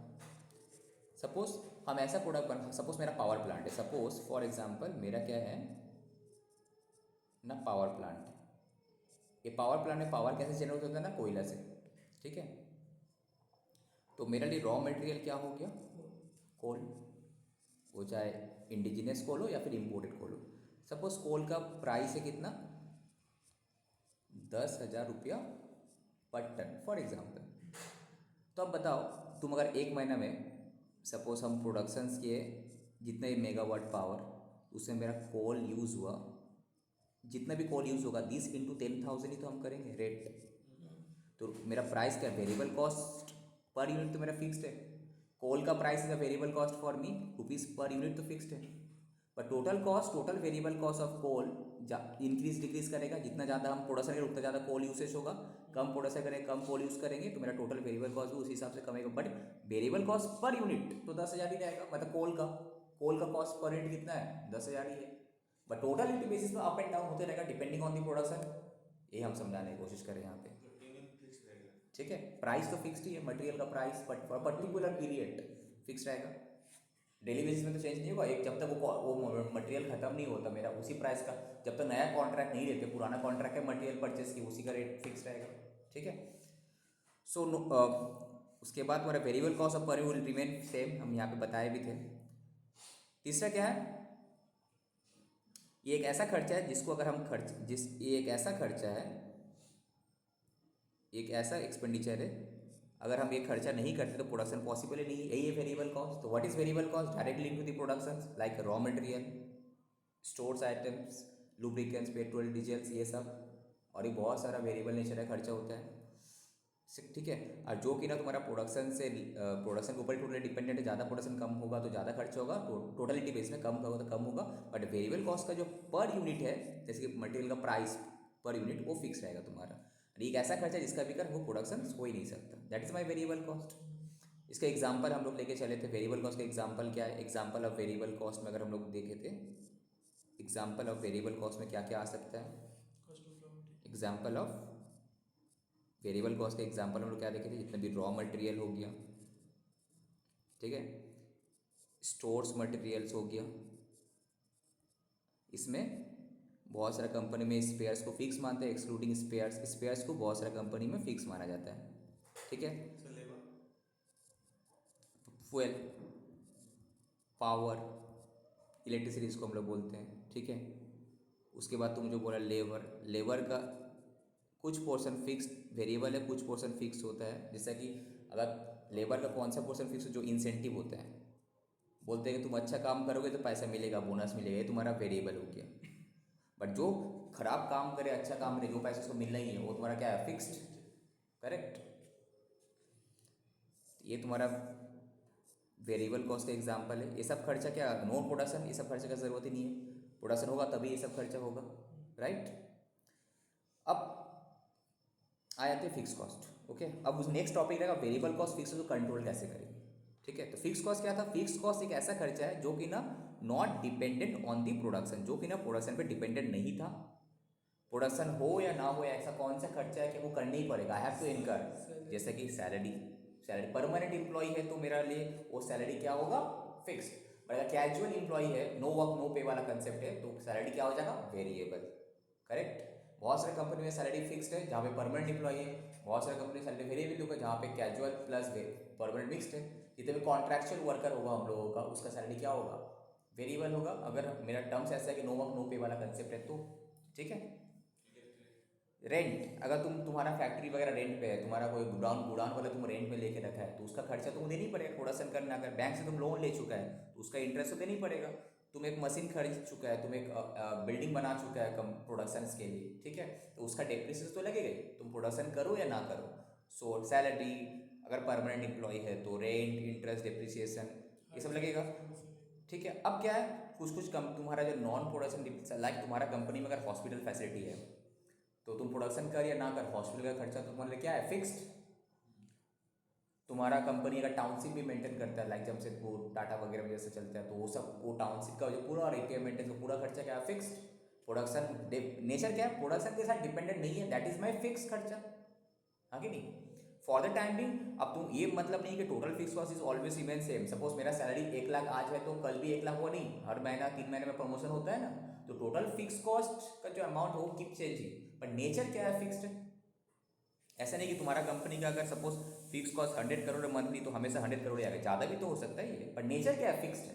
सपोज हम ऐसा प्रोडक्ट बना, सपोज मेरा पावर प्लांट है, सपोज फॉर एग्जाम्पल मेरा क्या है ना, पावर प्लांट है। ये पावर प्लांट में पावर कैसे जनरेट होता है ना, कोयला से। ठीक है, तो मेरे लिए रॉ मटेरियल क्या हो गया? कोल। वो चाहे इंडिजिनियस कोल हो या फिर इम्पोर्टेड कोल हो। सपोज कोल का प्राइस है कितना? 10,000 रुपया पर टन फॉर एग्जाम्पल। तो अब बताओ, तुम अगर एक महीना में सपोज हम प्रोडक्शंस किए जितने मेगावाट पावर, उसमें मेरा कोल यूज़ हुआ, जितना भी कोल यूज़ होगा 10 × 10,000 ही तो हम करेंगे रेट। तो मेरा प्राइस क्या? वेरिएबल कॉस्ट पर यूनिट तो मेरा फिक्स्ड है। कोल का price is a variable cost for me, rupees per unit तो फिक्स्ड है। But total cost, total variable cost of coal increase decrease करेगा। जितना ज़्यादा हम प्रोडक्शन करेंगे उतना ज़्यादा कोल यूसेज होगा, कम प्रोडक्शन करेंगे कम कोल यूज़ करेंगे, तो मेरा टोटल वेरिएबल कॉस्ट भी उसी हिसाब से कमेगा। But variable cost per unit तो 10,000 ही रहेगा। मतलब कोल का कॉस्ट पर यूनिट कितना है? 10,000 ही है। बट टोटल यूनिट बेसिस पे अप एंड डाउन होते रहेगा डिपेंडिंग ऑन दी प्रोडक्शन। ये हम समझाने की कोशिश करें यहाँ पे। ठीक है, प्राइस तो फिक्स्ड ही है, मटेरियल का price but for particular period fix रहेगा। डेली बेसिस में तो चेंज नहीं होगा। एक जब तक वो मटेरियल खत्म नहीं होता मेरा उसी प्राइस का, जब तक नया कॉन्ट्रैक्ट नहीं लेते, पुराना कॉन्ट्रैक्ट है मटेरियल परचेस की, उसी का रेट फिक्स रहेगा। ठीक है। सो उसके बाद हमारा वेरिएबल कॉस्ट ऑफ पर यूनिट विल रिमेन सेम, हम यहाँ पे बताए भी थे। तीसरा क्या है? ये एक ऐसा खर्चा है जिसको अगर हम ये एक ऐसा खर्चा है, एक ऐसा एक्सपेंडिचर है, अगर हम ये खर्चा नहीं करते तो प्रोडक्शन पॉसिबल ही नहीं है। यही है वेरिएबल कॉस्ट। तो what is variable cost? Directly link to the production, like raw material, stores items, lubricants, petrol, diesels, ये सब। और ये बहुत सारा वेरिएबल नेचर है, खर्चा होता है। ठीक है। और जो कि ना तुम्हारा प्रोडक्शन के ऊपर टोटली डिपेंडेंट है। ज़्यादा प्रोडक्शन कम होगा तो ज़्यादा खर्चा होगा, टोटलिटी बेस में कम होगा तो कम होगा। बट वेरिएबल कॉस्ट का जो पर यूनिट है, जैसे कि मटेरियल का प्राइस पर यूनिट, वो फिक्स रहेगा तुम्हारा। एक ऐसा खर्चा जिसका भी कर वो प्रोडक्शन हो ही नहीं सकता। That is my variable cost. इसका एग्जाम्पल हम लोग लेके चले थे। वेरिएबल कॉस्ट का एग्जाम्पल क्या है? एग्जाम्पल ऑफ वेरिएबल कॉस्ट में अगर हम लोग देखे थे, एग्जाम्पल ऑफ वेरिएबल कॉस्ट में क्या क्या आ सकता है? एग्जाम्पल ऑफ वेरिएबल कॉस्ट का एग्जाम्पल हम लोग क्या देखे थे? जितना भी रॉ मटेरियल हो गया, ठीक है, स्टोर्स मटेरियल्स हो गया, इसमें बहुत सारा कंपनी में स्पेयर्स को फिक्स मानते हैं, एक्सक्लूडिंग स्पेयर्स को बहुत सारा कंपनी में फिक्स माना जाता है। ठीक है। फ्यूल, पावर, इलेक्ट्रिसिटी इसको हम लोग बोलते हैं। ठीक है। उसके बाद तुम जो बोला लेबर का कुछ पोर्शन फिक्स वेरिएबल है, कुछ पोर्शन फिक्स होता है। जैसा कि अगर लेबर का कौन सा पोर्शन फिक्स हो? जो इंसेंटिव होता है, बोलते हैं कि तुम अच्छा काम करोगे तो पैसा मिलेगा, बोनस मिलेगा, ये तुम्हारा वेरिएबल हो गया। बट जो खराब काम करे, अच्छा काम करे, जो पैसा उसको मिलना ही है, वो तुम्हारा क्या है? फिक्स्ड। करेक्ट। ये तुम्हारा वेरिएबल कॉस्ट का एग्जांपल है। ये सब खर्चा क्या? नो प्रोडक्शन, ये सब खर्चे का ज़रूरत ही नहीं है। प्रोडक्शन होगा तभी ये सब खर्चा होगा। राइट। अब आ जाते हैं फिक्स कॉस्ट। ओके, अब उस नेक्स्ट टॉपिक रहेगा वेरिएबल कॉस्ट फिक्स को कंट्रोल कैसे करेंगे। ठीक है। तो फिक्स कॉस्ट क्या था? फिक्स कॉस्ट एक ऐसा खर्चा है जो कि ना not dependent on the production, जो कि ना प्रोडक्शन पे डिपेंडेंट नहीं था। प्रोडक्शन हो या ना हो, ऐसा कौन सा खर्चा है कि वो करना ही पड़ेगा, आई हैव टू इनकर। जैसे कि सैलरी परमानेंट एम्प्लॉय है तो मेरा लिए वो सैलरी क्या होगा? फिक्स। बट अगर कैजुअल एम्प्लॉय है, नो वर्क नो पे वाला कंसेप्ट है, तो सैलरी क्या हो जाएगा? वेरिएबल। करेक्ट। बहुत सारे कंपनी में सैलरी फिक्स्ड है जहाँ पे परमानेंट एम्प्लॉई है, बहुत सारे कंपनी में सैलरी वेरिएबल होगा जहाँ पे कैजुअल प्लस परमानेंट मिक्स्ड है। जितने भी कॉन्ट्रैक्चुअल वर्कर होगा हम लोगों का उसका सैलरी क्या होगा, वेरिएबल होगा। अगर मेरा टर्म्स ऐसा है कि नो वर्क नो पे वाला कंसेप्ट है तो ठीक है। रेंट, अगर तुम्हारा फैक्ट्री वगैरह रेंट पे है, तुम्हारा कोई गुडाउन वाला तुम रेंट पे लेके रखा है तो उसका खर्चा तुमको देना ही पड़ेगा प्रोडक्शन करना। अगर बैंक से तुम लोन ले चुका है तो उसका इंटरेस्ट तो देना ही पड़ेगा। तुम एक मशीन खरीद चुका है, तुम एक बिल्डिंग बना चुका है कम प्रोडक्शन के लिए, ठीक है, तो उसका डेप्रिसिएशन तो लगेगा ही, तुम प्रोडक्शन करो या ना करो। सो सैलरी, अगर परमानेंट एम्प्लॉय है तो रेंट, इंटरेस्ट, डेप्रिसिएशन ये सब लगेगा, ठीक है। अब क्या है, कुछ कम तुम्हारा जो नॉन प्रोडक्शन लाइक तुम्हारा कंपनी में अगर हॉस्पिटल फैसिलिटी है तो तुम प्रोडक्शन कर या ना कर हॉस्पिटल का खर्चा तो तुम्हारे लिए क्या है, फिक्स्ड। तुम्हारा कंपनी अगर टाउनशिप भी मेंटेन करता है लाइक जमशेदपुर टाटा वगैरह जैसे चलता है तो वो सब वो टाउनशिप का जो पूरा रिपेयर मेंटेन का पूरा खर्चा क्या है, फिक्स्ड। प्रोडक्शन नेचर क्या है, प्रोडक्शन के साथ डिपेंडेंट नहीं है, दैट इज माई फिक्स खर्चा, आगे नहीं। फॉर द टाइम बिंग अब तुम ये मतलब नहीं कि total fix cost is always remain same. Suppose मेरा सैलरी 1 लाख आज है तो कल भी 1 लाख हुआ नहीं, हर महीना 3 महीने में प्रमोशन होता है ना, तो टोटल फिक्स कॉस्ट का जो अमाउंट हो कीप चेंजिंग, पर नेचर क्या है, फिक्स्ड है। ऐसा नहीं कि तुम्हारा कंपनी का अगर suppose fix cost 100 crore monthly तो हमेशा 100 करोड़ आएगा, ज़्यादा भी तो हो सकता है ये, पर नेचर क्या है, फिक्स्ड है।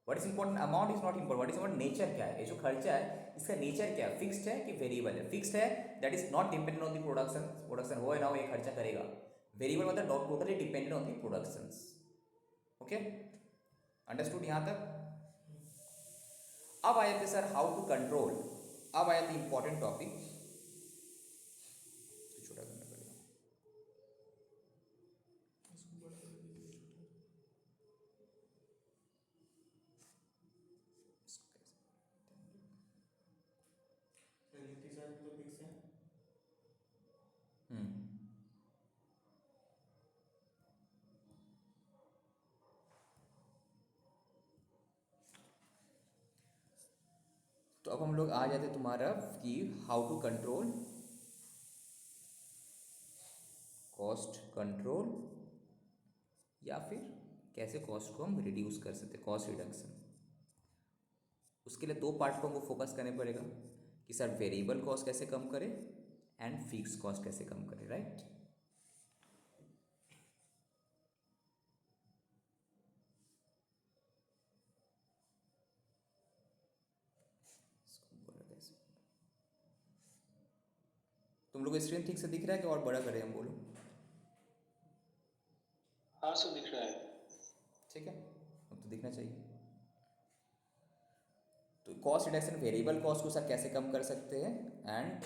What is important, amount is not important, what is important nature क्या है, ये जो खर्चा है इसका नेचर क्या है, फिक्स्ड है कि वेरिएबल है। फिक्स्ड है that is not dependent on the production हो ना हो ये खर्चा करेगा। वेरिएबल मतलब totally dependent on the production. Okay, understood यहाँ तक। अब आए थे सर हाउ टू कंट्रोल, अब आया था इंपॉर्टेंट टॉपिक, छोटा करना पड़ेगा। तो अब हम लोग आ जाते तुम्हारा कि how to control cost control, या फिर कैसे कॉस्ट को हम रिड्यूस कर सकते, कॉस्ट रिडक्शन। उसके लिए 2 पार्ट को हमको फोकस करने पड़ेगा कि सर वेरिएबल कॉस्ट कैसे कम करें एंड फिक्स कॉस्ट कैसे कम करें, राइट। तुम लोग स्क्रीन ठीक से दिख रहा है कि और बड़ा करें हम, बोलो। हाँ सर दिख रहा है। ठीक है, अब तो दिखना चाहिए। तो कॉस्ट रिडक्शन वेरिएबल कॉस्ट को सर कैसे कम कर सकते हैं एंड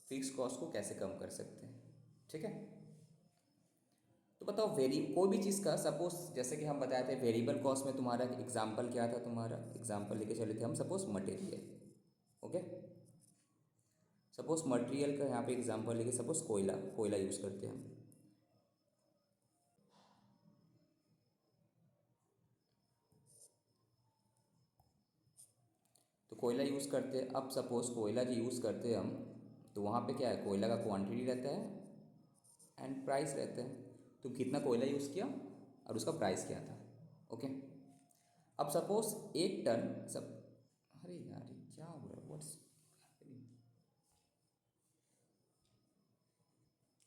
फिक्स कॉस्ट को कैसे कम कर सकते हैं, ठीक है। तो बताओ कोई भी चीज़ का सपोज जैसे कि हम बताए थे वेरिएबल कॉस्ट में तुम्हारा एग्जांपल क्या था, तुम्हारा एग्जांपल लेके चले थे हम, suppose material, okay. Suppose material का यहाँ पे एग्जांपल लेके सपोज कोयला यूज़ करते हैं हम। तो कोयला यूज़ करते हैं, अब सपोज कोयला जो यूज़ करते हैं हम तो वहाँ पे क्या है, कोयला का क्वांटिटी रहता है एंड प्राइस रहता है। तुम कितना कोयला यूज़ किया और उसका प्राइस क्या था, ओके। अब सपोज 1 टन सब, अरे यार ये क्या हो रहा है, व्हाट्स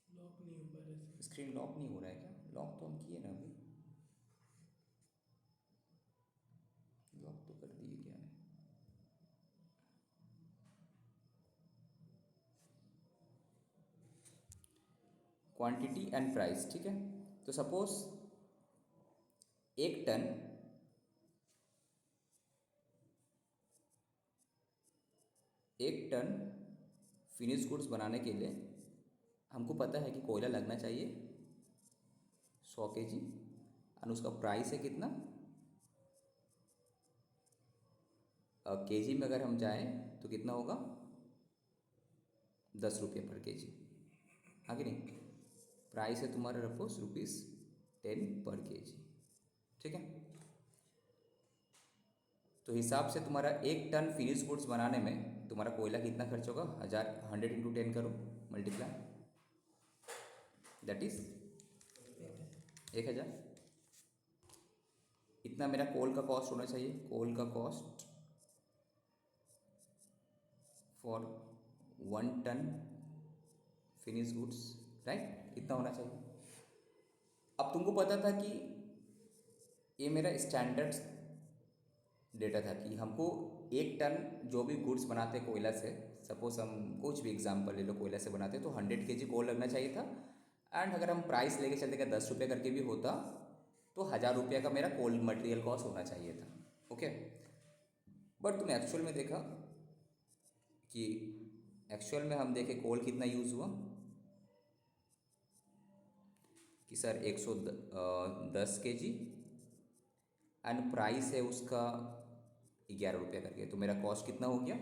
लॉक नहीं हो पा रहा है। स्क्रीन लॉक नहीं हो रहा है क्या, लॉक तो हम किए ना अभी, लॉक तो कर दिए क्या है। क्वांटिटी एंड प्राइस, ठीक है। तो सपोज 1 टन फिनिश गुड्स बनाने के लिए हमको पता है कि कोयला लगना चाहिए 100 kg और उसका प्राइस है कितना, केजी में अगर हम जाएं तो कितना होगा, 10 रुपये पर केजी, आगे नहीं। प्राइस है तुम्हारा रफोस ₹10 पर केजी, ठीक है। तो हिसाब से तुम्हारा 1 टन फिनिश गुड्स बनाने में तुम्हारा कोयला कितना खर्च होगा, 100 इंटू 10 करो मल्टीप्लाई, दैट इज 1000। इतना मेरा कोल का कॉस्ट होना चाहिए, कोल का cost for 1 ton finish goods, right, इतना होना चाहिए। अब तुमको पता था कि ये मेरा स्टैंडर्ड डेटा था कि हमको 1 टन जो भी गुड्स बनाते कोयला से, सपोज हम कुछ भी एग्जांपल ले लो, कोयला से बनाते तो 100 kg कोल लगना चाहिए था। एंड अगर हम प्राइस लेके चलते कि 10 रुपये करके भी होता तो 1000 रुपये का मेरा कोल मटेरियल कॉस्ट होना चाहिए था। ओके, बट तुमने एक्चुअल में देखा कि एक्चुअल में हम देखे कोल कितना यूज़ हुआ कि सर 110 kg एंड प्राइस है उसका 11 रुपये करके, तो मेरा कॉस्ट कितना हो गया?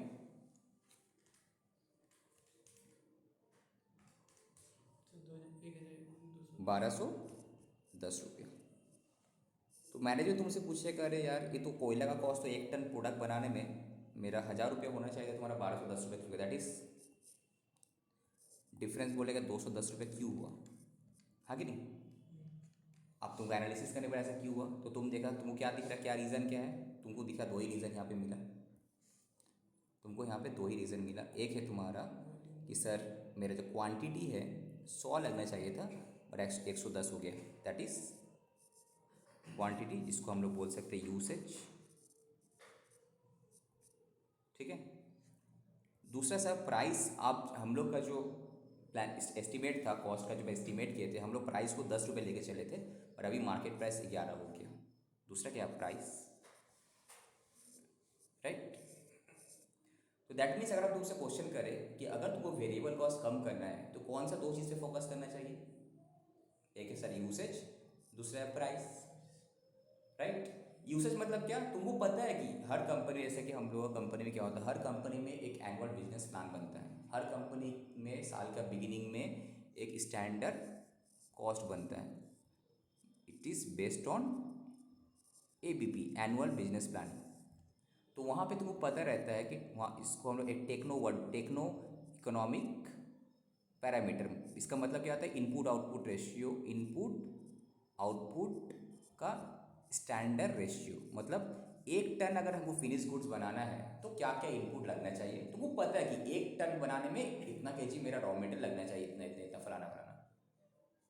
तो 1210 रुपये। तो मैंने जो तुमसे पूछे कि अरे यार ये तो कोयला का कॉस्ट तो 1 टन प्रोडक्ट बनाने में मेरा 1000 रुपये होना चाहिए, तुम्हारा 1210 रुपये क्यों? दैट इज डिफरेंस बोलेगा 210 रुपये क्यों हुआ, हाँ कि नहीं? अब तुमको एनालिसिस करने पर ऐसा क्यों हुआ, तो तुम देखा तुमको क्या दिख रहा, क्या रीज़न क्या है? तुमको दिखा 2 ही रीज़न यहाँ पे मिला, तुमको यहाँ पे 2 ही रीज़न मिला। एक है तुम्हारा कि सर मेरा जो क्वांटिटी है 100 लगना चाहिए था और 110 हो गया, दैट इज़ क्वांटिटी, जिसको हम लोग बोल सकते हैं यूसेज, ठीक है। दूसरा सर प्राइस, आप हम लोग का जो प्लान एस्टिमेट था कॉस्ट का, जब एस्टिमेट किए थे हम लोग प्राइस को 10 रुपये लेके चले थे और अभी मार्केट प्राइस 11 हो गया। दूसरा क्या, प्राइस, राइट। तो दैट मीन्स अगर आप तुमसे क्वेश्चन करें कि अगर तुमको वेरिएबल कॉस्ट कम करना है तो कौन सा 2 चीज़ पे फोकस करना चाहिए? एक है सर यूसेज, दूसरा है प्राइस, राइट। यूसेज मतलब क्या, तुमको पता है कि हर कंपनी, जैसे कि हम लोग कंपनी में क्या होता है, हर कंपनी में एक एनुअल बिजनेस प्लान बनता है, हर कंपनी में साल का बिगिनिंग में एक स्टैंडर्ड कॉस्ट बनता है, it is based on ABP, annual business planning. तो वहाँ पे तुमको पता रहता है कि वहाँ इसको हम लोग एक टेक्नो इकोनॉमिक पैरामीटर, इसका मतलब क्या होता है, input output ratio, input output का स्टैंडर्ड रेशियो, मतलब 1 टन अगर हमको फिनिश गुड्स बनाना है तो क्या क्या इनपुट लगना चाहिए। तुमको पता है कि 1 टन बनाने में इतना केजी मेरा रॉ मटेरियल लगना चाहिए, इतना इतना इतना फलाना फलाना,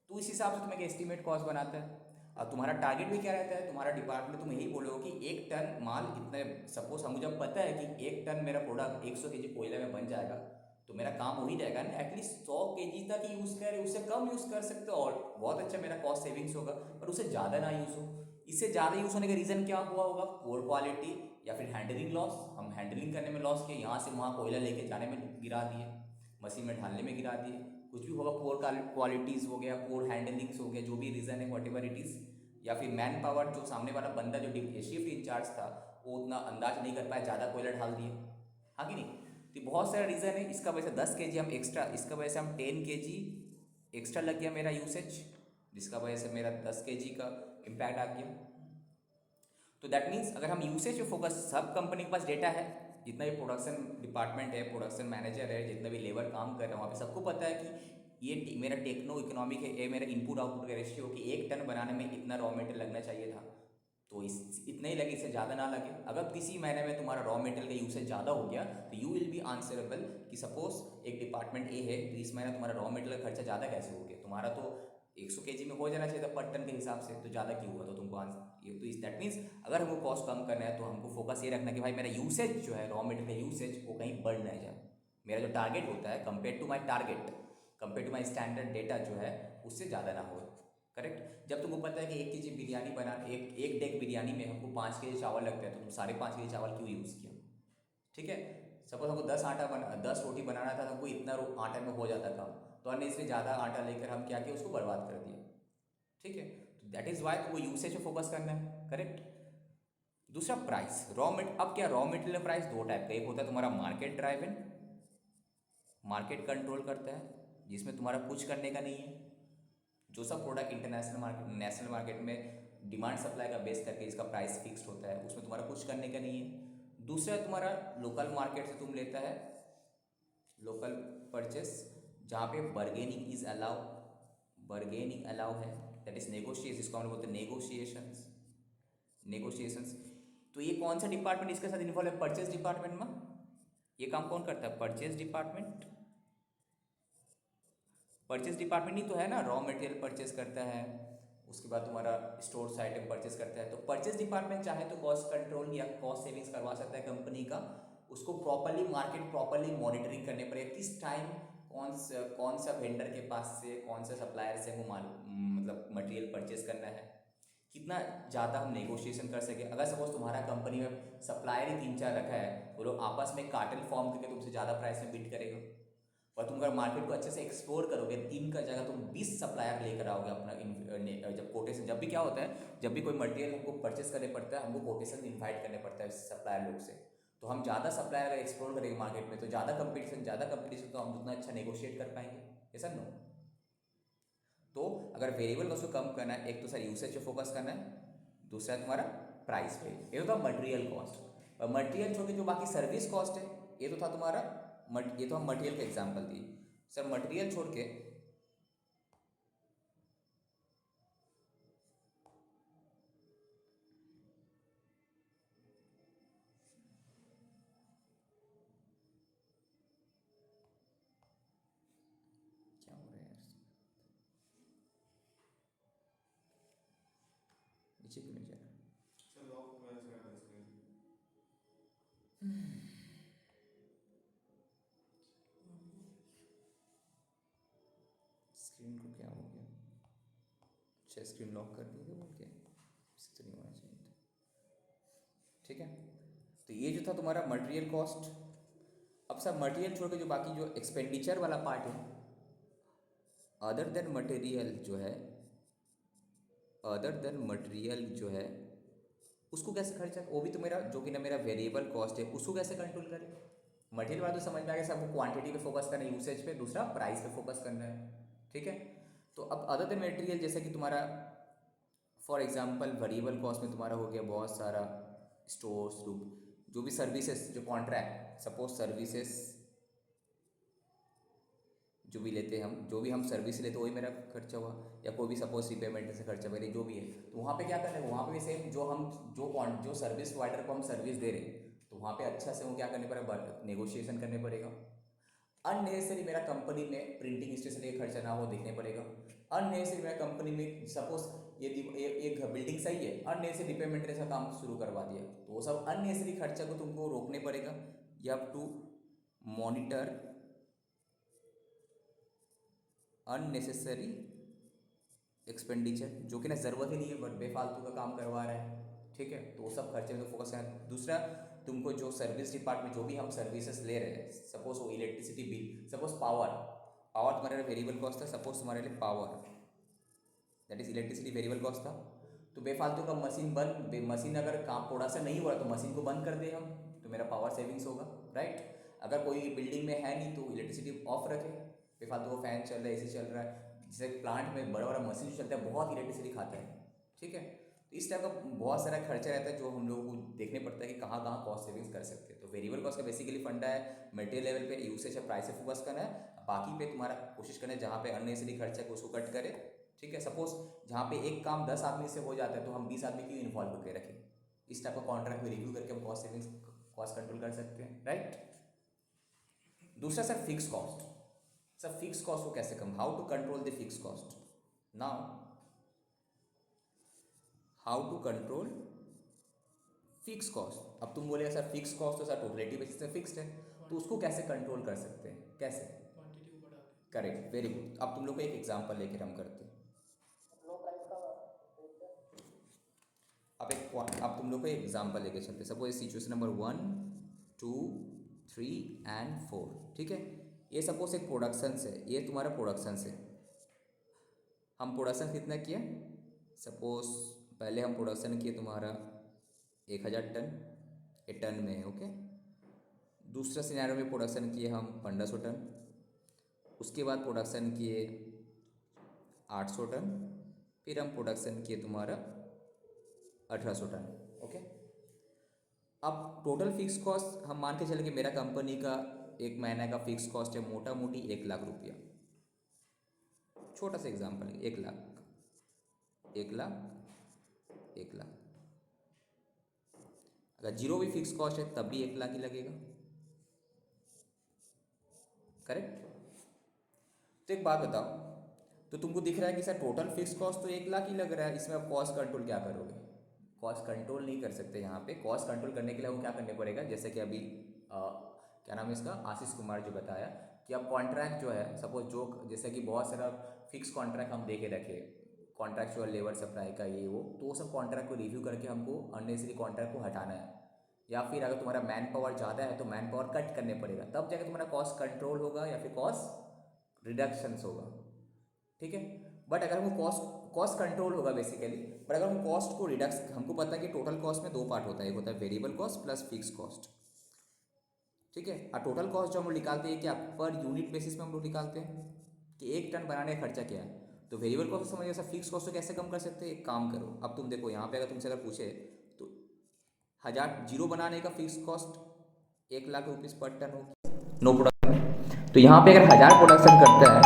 तो इस हिसाब से तुम्हें एस्टिमेट कॉस्ट बनाता है। और तुम्हारा टारगेट भी क्या रहता है, तुम्हारा डिपार्टमेंट तुम यही बोलोगे कि 1 टन माल इतने, सपोज हम जब पता है कि 1 टन मेरा प्रोडक्ट 100 kg कोयला में बन जाएगा तो मेरा काम हो ही जाएगा ना, एटलीस्ट 100 kg तक यूज़ करे, उससे कम यूज़ कर सकते हो और बहुत अच्छा मेरा कॉस्ट सेविंग्स होगा, पर उससे ज़्यादा ना यूज़ हो। इससे ज़्यादा यूज़ होने का रीज़न क्या हुआ होगा, पोर क्वालिटी या फिर हैंडलिंग लॉस, हम हैंडलिंग करने में लॉस किए, यहाँ से वहाँ कोयला लेके जाने में गिरा दिए, मशीन में ढालने में गिरा दिए, कुछ भी होगा, पोर क्वालिटीज़ हो गया, पोर हैंडलिंग्स हो गया, जो भी रीज़न है, वॉट एवर इट इज़, या फिर मैन पावर, जो सामने वाला बंदा जो शिफ्ट इंचार्ज था वो उतना अंदाज नहीं कर पाया, ज़्यादा कोयला ढाल दिए, हाँ कि नहीं? तो बहुत सारा रीज़न है, इसका वजह से 10 kg हम एक्स्ट्रा, इसका वजह से हम 10 kg एक्स्ट्रा लग गया मेरा यूसेज, जिसका वजह से मेरा 10 kg का इम्पैक्ट आ गया। तो दैट मीन्स अगर हम यूसेज पे फोकस, सब कंपनी के पास डेटा है, जितना भी प्रोडक्शन डिपार्टमेंट है, प्रोडक्शन मैनेजर है, जितना भी लेबर काम कर रहे हैं वहाँ पे सबको पता है कि ये मेरा टेक्नो इकोनॉमिक है, ये मेरा इनपुट आउटपुट का रेशियो कि 1 टन बनाने में इतना रॉ मटेरियल लगना चाहिए था, तो इस इतना ही लगे, इससे ज़्यादा ना लगे। अगर किसी महीने में तुम्हारा रॉ मटेरियल का यूसेज ज़्यादा हो गया तो यू विल बी आंसरेबल कि सपोज एक डिपार्टमेंट ए है तो इस महीने तुम्हारा रॉ मटेरियल का खर्चा ज़्यादा कैसे हो गया, तुम्हारा तो 100 kg में हो जाना चाहिए था पर टन के हिसाब से, तो ज़्यादा क्यों हुआ, तो तुमको ये तो इस दैट मीन्स अगर हमको कॉस्ट कम करना है तो हमको फोकस ये रखना कि भाई मेरा यूसेज जो है, रॉ मटेरियल का यूसेज वो कहीं बढ़ नहीं जाए, मेरा जो टारगेट होता है compare to my target, compare to my standard data जो है उससे ज़्यादा ना हो, करेक्ट। जब तुमको पता है कि 1 kg बिरयानी बना, एक डेग बिरयानी में हमको 5 kg चावल लगता है तो तुम 5.5 kg चावल क्यों यूज़ किया, ठीक है। सपोज हमको 10 रोटी बनाना था तो हमको इतना आटा में हो जाता काम, तो हमने इससे ज़्यादा आटा लेकर हम क्या किया, उसको बर्बाद कर दिया, ठीक है। तो दैट इज़ वाई तुमको यूसेज पे फोकस करना है, करेक्ट। दूसरा प्राइस, अब क्या रॉ मटेरियल प्राइस 2 टाइप का, एक होता है तुम्हारा मार्केट ड्राइवन, मार्केट कंट्रोल करता है जिसमें तुम्हारा कुछ करने का नहीं है, जो सब product international market, national market में डिमांड सप्लाई का बेस करके इसका प्राइस फिक्स्ड होता है, उसमें तुम्हारा कुछ करने का नहीं है। दूसरा तुम्हारा लोकल मार्केट से तुम लेता है, लोकल परचेस, जहाँ पे bargaining is allow, bargaining allow है, दैट इज नेगोशिएशन, जिसको हम लोग बोलते हैं नेगोशिएशंस, नेगोशिएशंस। तो ये कौन सा डिपार्टमेंट इसके साथ इन्वॉल्व है? परचेज डिपार्टमेंट में। ये काम कौन करता है? Purchase department. परचेज डिपार्टमेंट ही तो है ना, रॉ मटेरियल परचेज करता है, उसके बाद तुम्हारा स्टोर्स आइटम परचेज करता है। तो परचेज डिपार्टमेंट चाहे तो कॉस्ट कंट्रोल या कॉस्ट सेविंग्स करवा सकता है कंपनी का। उसको प्रॉपरली मार्केट प्रॉपरली मॉनिटरिंग करने पड़ेगा, किस टाइम कौन सा वेंडर के पास से कौन सा सप्लायर से वो मतलब मटेरियल परचेज करना है, कितना ज़्यादा हम नेगोशिएशन कर सके। अगर सपोज तुम्हारा कंपनी में सप्लायर ही 3-4 रखा है, वो लोग आपस में कार्टेल फॉर्म करके तुमसे ज़्यादा प्राइस में बिड करेगा, और तुम अगर मार्केट को अच्छे से एक्सप्लोर करोगे, 3 का जगह तुम 20 सप्लायर लेकर आओगे अपना जब कोटेशन, जब भी क्या होता है, जब भी कोई मटेरियल हमको परचेस करने पड़ता है, हमको कोटेशन इन्वाइट करने पड़ता है सप्लायर लोग से। तो हम ज़्यादा सप्लायर अगर एक्सप्लोर करेंगे मार्केट में, तो ज़्यादा कंपटीशन तो हम उतना अच्छा नेगोशिएट कर पाएंगे। ये सर नो। तो अगर वेरिएबल कॉस्ट को कम करना है, एक तो सर यूसेज पे फोकस करना है, दूसरा है तुम्हारा प्राइस पे। ये तो था मटेरियल कॉस्ट। और मटेरियल छोड़ के जो बाकी सर्विस कॉस्ट है, ये तो था तुम्हारा ये तो हम मटेरियल का एग्जांपल दिए। सर मटेरियल छोड़ के क्या हो रहा है यार, नीचे क्यों नहीं जा रहा? सर लॉक मैंने कर दिया स्क्रीन। स्क्रीन को क्या हो गया? अच्छा स्क्रीन लॉक कर दी थी बोल के, इससे तो नहीं होना चाहिए था। ठीक है, तो ये जो था तुम्हारा मटेरियल कॉस्ट। अब सर मटेरियल छोड़ के जो बाकी जो एक्सपेंडिचर वाला पार्ट है, अदर देन मटेरियल जो है, अदर देन मटेरियल जो है, उसको कैसे खर्चा, वो भी तो मेरा जो कि ना मेरा वेरिएबल कॉस्ट है, उसको कैसे कंट्रोल करें? मटेरियल वाला तो समझ में आ गया, सब क्वांटिटी पे फोकस करना है, यूसेज पे, दूसरा प्राइस पे फोकस करना है। ठीक है, तो अब अदर देन मटेरियल जैसे कि तुम्हारा फॉर एग्जांपल वेरिएबल कॉस्ट में तुम्हारा हो गया बहुत सारा स्टोर्स ग्रुप, जो भी सर्विसेज जो कॉन्ट्रैक्ट, सपोज सर्विसेज जो भी लेते हैं हम, जो भी हम सर्विस लेते हैं वही मेरा खर्चा हुआ, या कोई भी सपोज रीपेमेंट से खर्चा वगैरह जो भी है, तो वहाँ पे क्या करना है, वहाँ पे भी सेम जो सर्विस प्रोवाइडर को हम सर्विस दे रहे हैं, तो वहाँ पे अच्छा से वो क्या करने पड़ेगा, नेगोशिएशन करने पड़ेगा। अननेसेसरी मेरा कंपनी में प्रिंटिंग स्टेशनरी का खर्चा ना हो देखने पड़ेगा। अननेसेसरी मेरा कंपनी में सपोज ये बिल्डिंग सही है, अननेसेसरी रिपेमेंट का काम शुरू करवा दिया, तो वो सब अननेसेसरी खर्चा को तुमको रोकने पड़ेगा। You have to monitor unnecessary expenditure, जो कि ना ज़रूरत ही नहीं है बट बेफालतू का काम करवा रहा है। ठीक है, तो वो सब खर्चे में तो फोकस करना है। दूसरा, तुमको जो सर्विस डिपार्टमेंट जो भी हम सर्विसेज ले रहे हैं, सपोज वो इलेक्ट्रिसिटी बिल, सपोज पावर तुम्हारे लिए वेरिएबल कॉस्ट था, सपोज तुम्हारे लिए power that is electricity variable cost था, तो बेफालतू का मशीन अगर काम प्रोडक्शन नहीं हो रहा तो मशीन को बंद कर दे हम, तो मेरा पावर सेविंग्स होगा, राइट। अगर कोई बिल्डिंग में है नहीं तो इलेक्ट्रिसिटी ऑफ रखे, बेफालतू को फैन चल रहा है, एसी चल रहा है, जैसे प्लांट में बड़ा बड़ा मशीन चलता है बहुत इलेक्ट्रिसिटी खाता है। ठीक है, तो इस टाइप का बहुत सारा खर्चा रहता है जो हम लोगों को देखने पड़ता है कि कहाँ कहाँ कॉस्ट सेविंग्स कर सकते हैं। तो वेरिएबल कॉस्ट का बेसिकली फंडा है मटेरियल लेवल पे यूसेज या प्राइस से फोकस करना है, बाकी पे तुम्हारा कोशिश करना है जहाँ पे अननेसेसरी खर्चा है उसको कट करे। ठीक है, सपोज जहाँ पे एक काम 10 आदमी से हो जाता है तो हम 20 आदमी क्यों इन्वॉल्व करके रखें, इस टाइप का कॉन्ट्रैक्ट में रिव्यू करके हम कॉस्ट सेविंग्स कॉस्ट कंट्रोल कर सकते हैं, राइट। दूसरा sir fix cost. Sir fix cost को कैसे कम, how to control the fix cost. Now how to control fix cost. अब तुम बोलेगा सर फिक्स कॉस्ट तो सर टोटलिटी बेसिस पे फिक्स्ड है, तो उसको कैसे कंट्रोल कर सकते हैं, कैसे? क्वांटिटी को बढ़ा के। Correct, very good. अब तुम लोग को एक एग्जांपल लेकर हम करते हैं। लो प्राइस का रेट है। अब तुम लोग को एक एग्जांपल लेके चलते हैं। Suppose situation number 1, 2, 3 and 4। ठीक है, ये सपोज एक प्रोडक्शन से, ये तुम्हारा प्रोडक्शन से, हम प्रोडक्शन कितना किया, सपोज पहले हम प्रोडक्शन किए तुम्हारा 1000 टन, ये टन में है, ओके। दूसरा सिनेरियो में प्रोडक्शन किए हम 1500 टन, उसके बाद प्रोडक्शन किए 800 टन, फिर हम प्रोडक्शन किए तुम्हारा 1800 टन, ओके। अब टोटल फिक्स कॉस्ट हम मान के चले कि मेरा कंपनी का एक महीने का फिक्स कॉस्ट है मोटा मोटी 1 लाख रुपया, छोटा सा एग्जांपल है, 1 लाख, 1 लाख, 1 लाख। अगर जीरो भी फिक्स कॉस्ट है तब भी 1 लाख ही लगेगा, करेक्ट। तो एक बात बताओ, तो तुमको दिख रहा है कि सर टोटल फिक्स कॉस्ट तो 1 लाख ही लग रहा है, इसमें आप कॉस्ट कंट्रोल क्या करोगे? कॉस्ट कंट्रोल नहीं कर सकते यहाँ पे। कॉस्ट कंट्रोल करने के लिए वो क्या करने पड़ेगा, जैसे कि अभी क्या नाम है इसका, आशीष कुमार जो बताया कि अब कॉन्ट्रैक्ट जो है सपोज जो, जैसे कि बहुत सारा फिक्स कॉन्ट्रैक्ट हम दे के रखे, कॉन्ट्रैक्चुअल लेबर सप्लाई का ये वो, तो वो सब कॉन्ट्रैक्ट को रिव्यू करके हमको अननेसेसरी कॉन्ट्रैक्ट को हटाना है, या फिर अगर तुम्हारा मैन पावर ज़्यादा है तो मैन पावर कट करने पड़ेगा, तब जाकर तुम्हारा कॉस्ट कंट्रोल होगा या फिर कॉस्ट रिडक्शंस होगा, ठीक है। बट अगर हमको कॉस्ट कंट्रोल होगा बेसिकली, बट अगर हम कॉस्ट को रिडक्स, हमको पता है कि टोटल कॉस्ट में 2 पार्ट होता है, एक होता है variable cost plus fix cost, ठीक है। और टोटल कॉस्ट जो हम लोग निकालते हैं क्या, पर यूनिट बेसिस में हम लोग निकालते हैं कि 1 टन बनाने का खर्चा क्या है। तो वेरिएबल कॉस्ट समझिए, ऐसा फिक्स कॉस्ट को कैसे कम कर सकते हैं, एक काम करो, अब तुम देखो यहाँ पे अगर तुमसे अगर पूछे तो 1000 जीरो बनाने का फिक्स कॉस्ट 1 लाख रुपीज़ पर टन होगी, नो प्रोडक्शन। तो यहाँ पे अगर 1000 प्रोडक्शन करता है,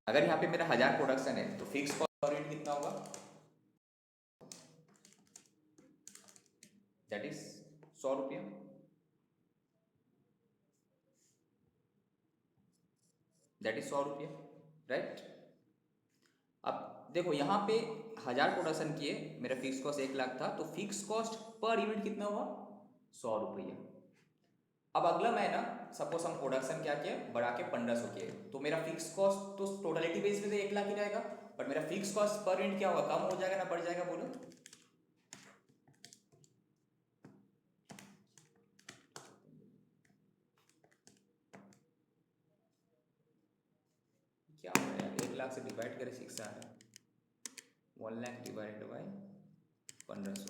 अगर यहाँ पे मेरा 1000 प्रोडक्शन है तो फिक्स कॉस्ट पर यूनिट कितना होगा, दैट इज 100 रुपया, दैट इज 100 रुपया, राइट। अब देखो यहाँ पे 1000 प्रोडक्शन किए, मेरा फिक्स कॉस्ट 1 लाख था, तो फिक्स कॉस्ट पर यूनिट कितना हुआ, 100 रुपया। अब अगला महीना सपोज हम प्रोडक्शन क्या किया, बढ़ा के 1500 किए, तो मेरा फिक्स कॉस्ट तो टोटलिटी बेस में तो 1 लाख ही रहेगा, बट मेरा फिक्स कॉस्ट पर यूनिट क्या होगा, कम हो जाएगा ना बढ़ जाएगा, बोलो। क्या हो रहा है, 1 लाख से डिवाइड करें 6 आ रहा है, 1 लाख डिवाइडेड बाई 1500,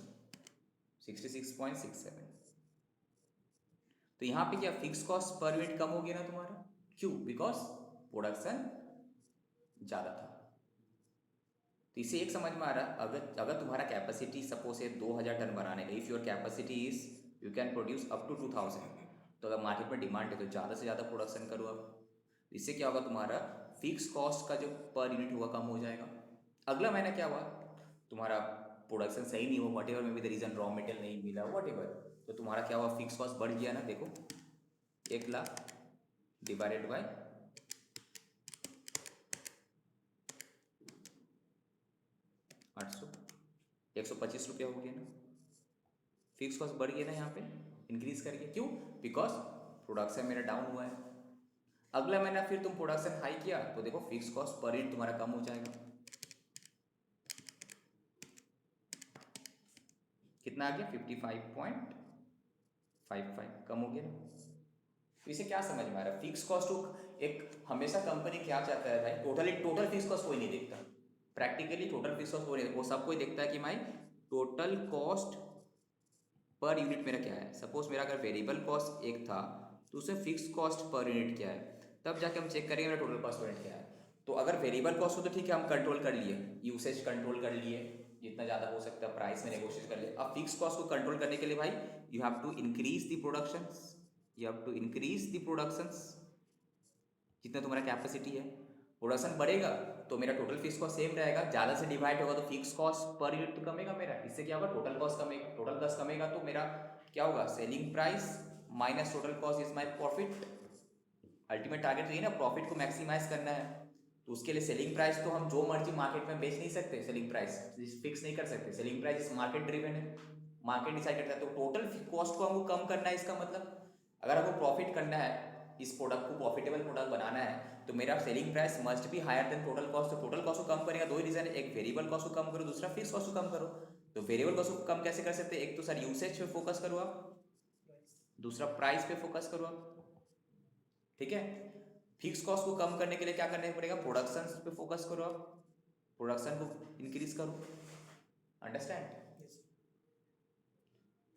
66.67। तो यहाँ पे क्या फिक्स कॉस्ट पर यूनिट कम हो गया ना तुम्हारा, क्यों, बिकॉज प्रोडक्शन ज़्यादा था। तो इसे एक समझ में आ रहा, अगर तुम्हारा कैपेसिटी सपोज है 2000 टन बनाने का, if your capacity is you can produce up to 2000, तो अगर मार्केट में डिमांड है तो ज़्यादा से ज़्यादा प्रोडक्शन करो आप, इससे क्या होगा, तुम्हारा फिक्स कॉस्ट का जो पर यूनिट हुआ कम हो जाएगा। अगला महीना क्या हुआ, तुम्हारा प्रोडक्शन सही नहीं हुआ, what ever may be the reason, raw material नहीं मिला, वट एवर, तो तुम्हारा क्या हुआ, फिक्स कॉस्ट बढ़ गया ना, देखो 1 लाख डिवाइडेड बाय 800, 125 रुपया हो गया ना, फिक्स कॉस्ट बढ़ गया ना, यहाँ पे इंक्रीज करके, क्यों, बिकॉज प्रोडक्शन मेरा डाउन हुआ है। अगला महीना फिर तुम प्रोडक्शन हाई किया तो देखो फिक्स कॉस्ट पर यूनिट तुम्हारा कम हो जाएगा, कितना आ गया, 55.55 कम हो गया ना। तो इसे क्या समझ में आ रहा है, फिक्स कॉस्ट को एक, हमेशा कंपनी क्या चाहता है भाई, टोटल फिक्स कॉस्ट कोई नहीं देखता, प्रैक्टिकली टोटल फिक्स कॉस्ट कोई नहीं, वो सब कोई देखता है कि भाई टोटल कॉस्ट पर यूनिट मेरा क्या है। सपोज मेरा अगर वेरिएबल कॉस्ट 1 था तो उससे फिक्स कॉस्ट पर यूनिट क्या है, तब जाके हम चेक करेंगे मेरा टोटल कॉस्ट पर यूनिट क्या है। तो अगर वेरिएबल कॉस्ट हो तो ठीक है, हम कंट्रोल कर लिए, यूसेज कंट्रोल कर लिए, जितना ज़्यादा हो सकता है प्राइस में नेगोशिएट कर लिए। अब फिक्स कॉस्ट को कंट्रोल करने के लिए भाई you have to increase the production, you have to increase the productions, जितना तुम्हारा कैपेसिटी है। प्रोडक्शन बढ़ेगा तो मेरा टोटल फिक्स कॉस्ट सेम रहेगा, ज़्यादा से डिवाइड होगा तो फिक्स कॉस्ट पर यूनिट तो कमेगा मेरा, इससे क्या होगा, टोटल कॉस्ट कमेगा, टोटल कॉस्ट कमेगा तो मेरा क्या होगा, selling price minus total cost is my profit. Ultimate target तो ये ना, प्रॉफिट को मैक्सिमाइज करना है, तो उसके लिए सेलिंग प्राइस तो हम जो मर्जी मार्केट में बेच नहीं सकते, सेलिंग प्राइस फिक्स नहीं कर सकते, सेलिंग प्राइस मार्केट ड्रिवन है, मार्केट डिसाइड करता है। तो टोटल कॉस्ट को हमको कम करना है, इसका मतलब अगर हमको प्रॉफिट करना है, इस प्रोडक्ट को प्रॉफिटेबल प्रोडक्ट बनाना है, तो मेरा selling price must be higher than total cost. तो टोटल कॉस्ट को कम करेगा, दो ही रीजन है, एक वेरिएबल कॉस्ट को कम करो, दूसरा फिक्स कॉस्ट को कम करो। तो वेरिएबल कॉस्ट को कम कैसे कर सकते हैं, एक तो सर यूसेज पे फोकस करो आप, दूसरा प्राइस पे फोकस करो आप, ठीक है। फिक्स कॉस्ट को कम करने के लिए क्या करना पड़ेगा, प्रोडक्शन पे फोकस करो आप, प्रोडक्शन को इंक्रीज करो, अंडरस्टैंड।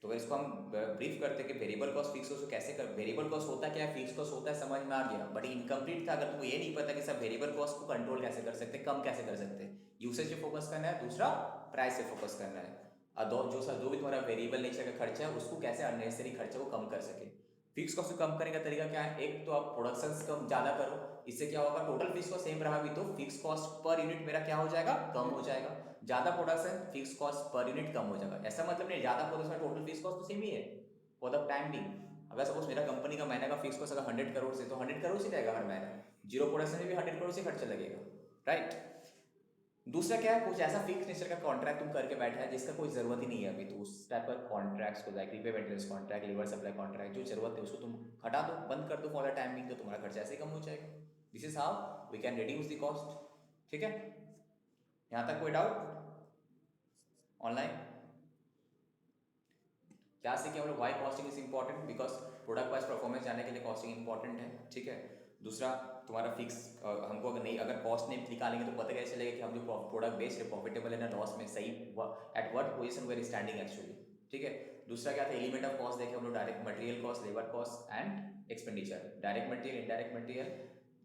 तो अगर इसको हम ब्रीफ करते हैं कि वेरिएबल कॉस्ट फिक्स कॉस्ट कैसे कर, वेरिएबल कॉस्ट होता क्या है, फिक्स कॉस्ट होता है, समझ में आ गया, बट इनकम्प्लीट था अगर तुमको ये नहीं पता कि सब वेरिएबल कॉस्ट को कंट्रोल कैसे कर सकते, कम कैसे कर सकते। यूसेज पे फोकस करना है, दूसरा प्राइस पे फोकस करना है, और जो भी तुम्हारा वेरिएबल नेचर का खर्चा है उसको कैसे अननेसेसरी खर्चे को कम कर सके। फिक्स कॉस्ट को कम करने का तरीका क्या है? एक तो आप प्रोडक्शन कम ज़्यादा करो, इससे क्या होगा, टोटल फिक्स कॉस्ट सेम रहा भी तो फिक्स कॉस्ट पर यूनिट मेरा क्या हो जाएगा, कम हो जाएगा। ज़्यादा production fix cost per unit कम हो जाएगा। ऐसा मतलब नहीं ज़्यादा प्रोडक्शन टोटल फिक्स कॉस्ट तो सेम ही है फॉर द टाइम बिंग। अगर सपोज मेरा कंपनी का महीने का फिक्स कॉस्ट अगर 100 करोड़ से, तो 100 करोड़ से रहेगा हर महीना, जीरो प्रोडक्शन में भी 100 करोड़ से खर्चा लगेगा, राइट। दूसरा क्या है, कुछ ऐसा फिक्स नेचर का कॉन्ट्रैक्ट तुम करके बैठा है जिसका कोई जरूरत ही नहीं है अभी, तो उस टाइप का कॉन्ट्रैक्ट्स को like repay maintenance contract, labour supply contract, जो जरूरत है उसको तुम हटा दो, बंद कर दो फॉर द टाइमिंग, तो तुम्हारा खर्चा ऐसे कम हो जाएगा। This is how we can reduce the cost. ठीक है, यहाँ तक कोई डाउट? ऑनलाइन क्या सीखे हम लोग? Why costing is important, because product wise performance जाने के लिए कॉस्टिंग इंपॉर्टेंट है। ठीक है, दूसरा तुम्हारा फिक्स, हमको अगर नहीं, अगर कॉस्ट नहीं निकालेंगे तो पता कैसे चलेगा कि हम जो प्रोडक्ट बेच रहे प्रॉफिटेबल है ना लॉस में, सही at what position we're standing actually. ठीक है, दूसरा क्या था, एलिमेंट ऑफ कॉस्ट देखे हम लोग, direct material cost, labour cost and expenditure. Direct material, indirect material,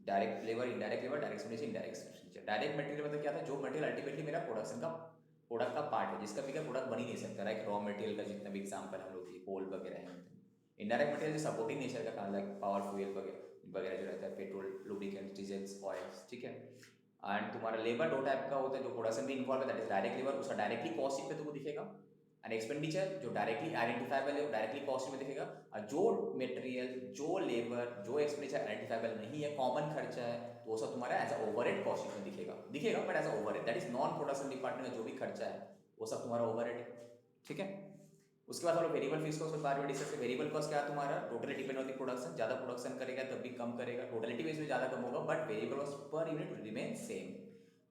direct labour, indirect labour, direct expenditure, indirect expenditure. Direct material मतलब क्या था, जो मटेरियल अल्टीमेटली मेरा प्रोडक्ट का पार्ट है, जिसका बिना प्रोडक्ट बन ही नहीं सकता, लाइक रॉ मटेरियल का जितना भी एग्जाम्पल हम लोग कोल वगैरह है। इनडायरेक्ट मटेरियल जो सपोर्टिंग नेचर का काम, लाइक पावर फ्यूल वगैरह जो रहता है, पेट्रोल, लुब्रिकेंट, डीजल्स, ऑयल्स। ठीक है, एंड तुम्हारा लेबर दो टाइप का होता है, जो प्रोडक्शन में इन्वॉल्व है, दैट इज डायरेक्ट लेबर, उसका डायरेक्टली कॉस्ट शीट पे तुमको दिखेगा। एंड एक्सपेंडिचर जो डायरेक्टली आइडेंटिफाइबल है, वो डायरेक्टली कॉस्ट शीट में दिखेगा। और जो मटेरियल, जो लेबर, जो एक्सपेंडिचर आइडेंटिफाइबल नहीं है, कॉमन खर्चा है, तो वो सब तुम्हारा as a overhead cost sheet में दिखेगा but as a overhead, that is non production department का जो भी खर्चा है वो सब तुम्हारा ओवरहेड है। ठीक है, उसके बाद हम लोग वेरिएबल फिक्स कॉस्ट के बारे में डिस्कस करें। वेरिएबल कॉस्ट क्या है तुम्हारा, totally depend on the production, ज़्यादा प्रोडक्शन करेगा तब भी कम करेगा, टोटलिटी बेस में ज़्यादा कम होगा, but variable cost per unit will remain same.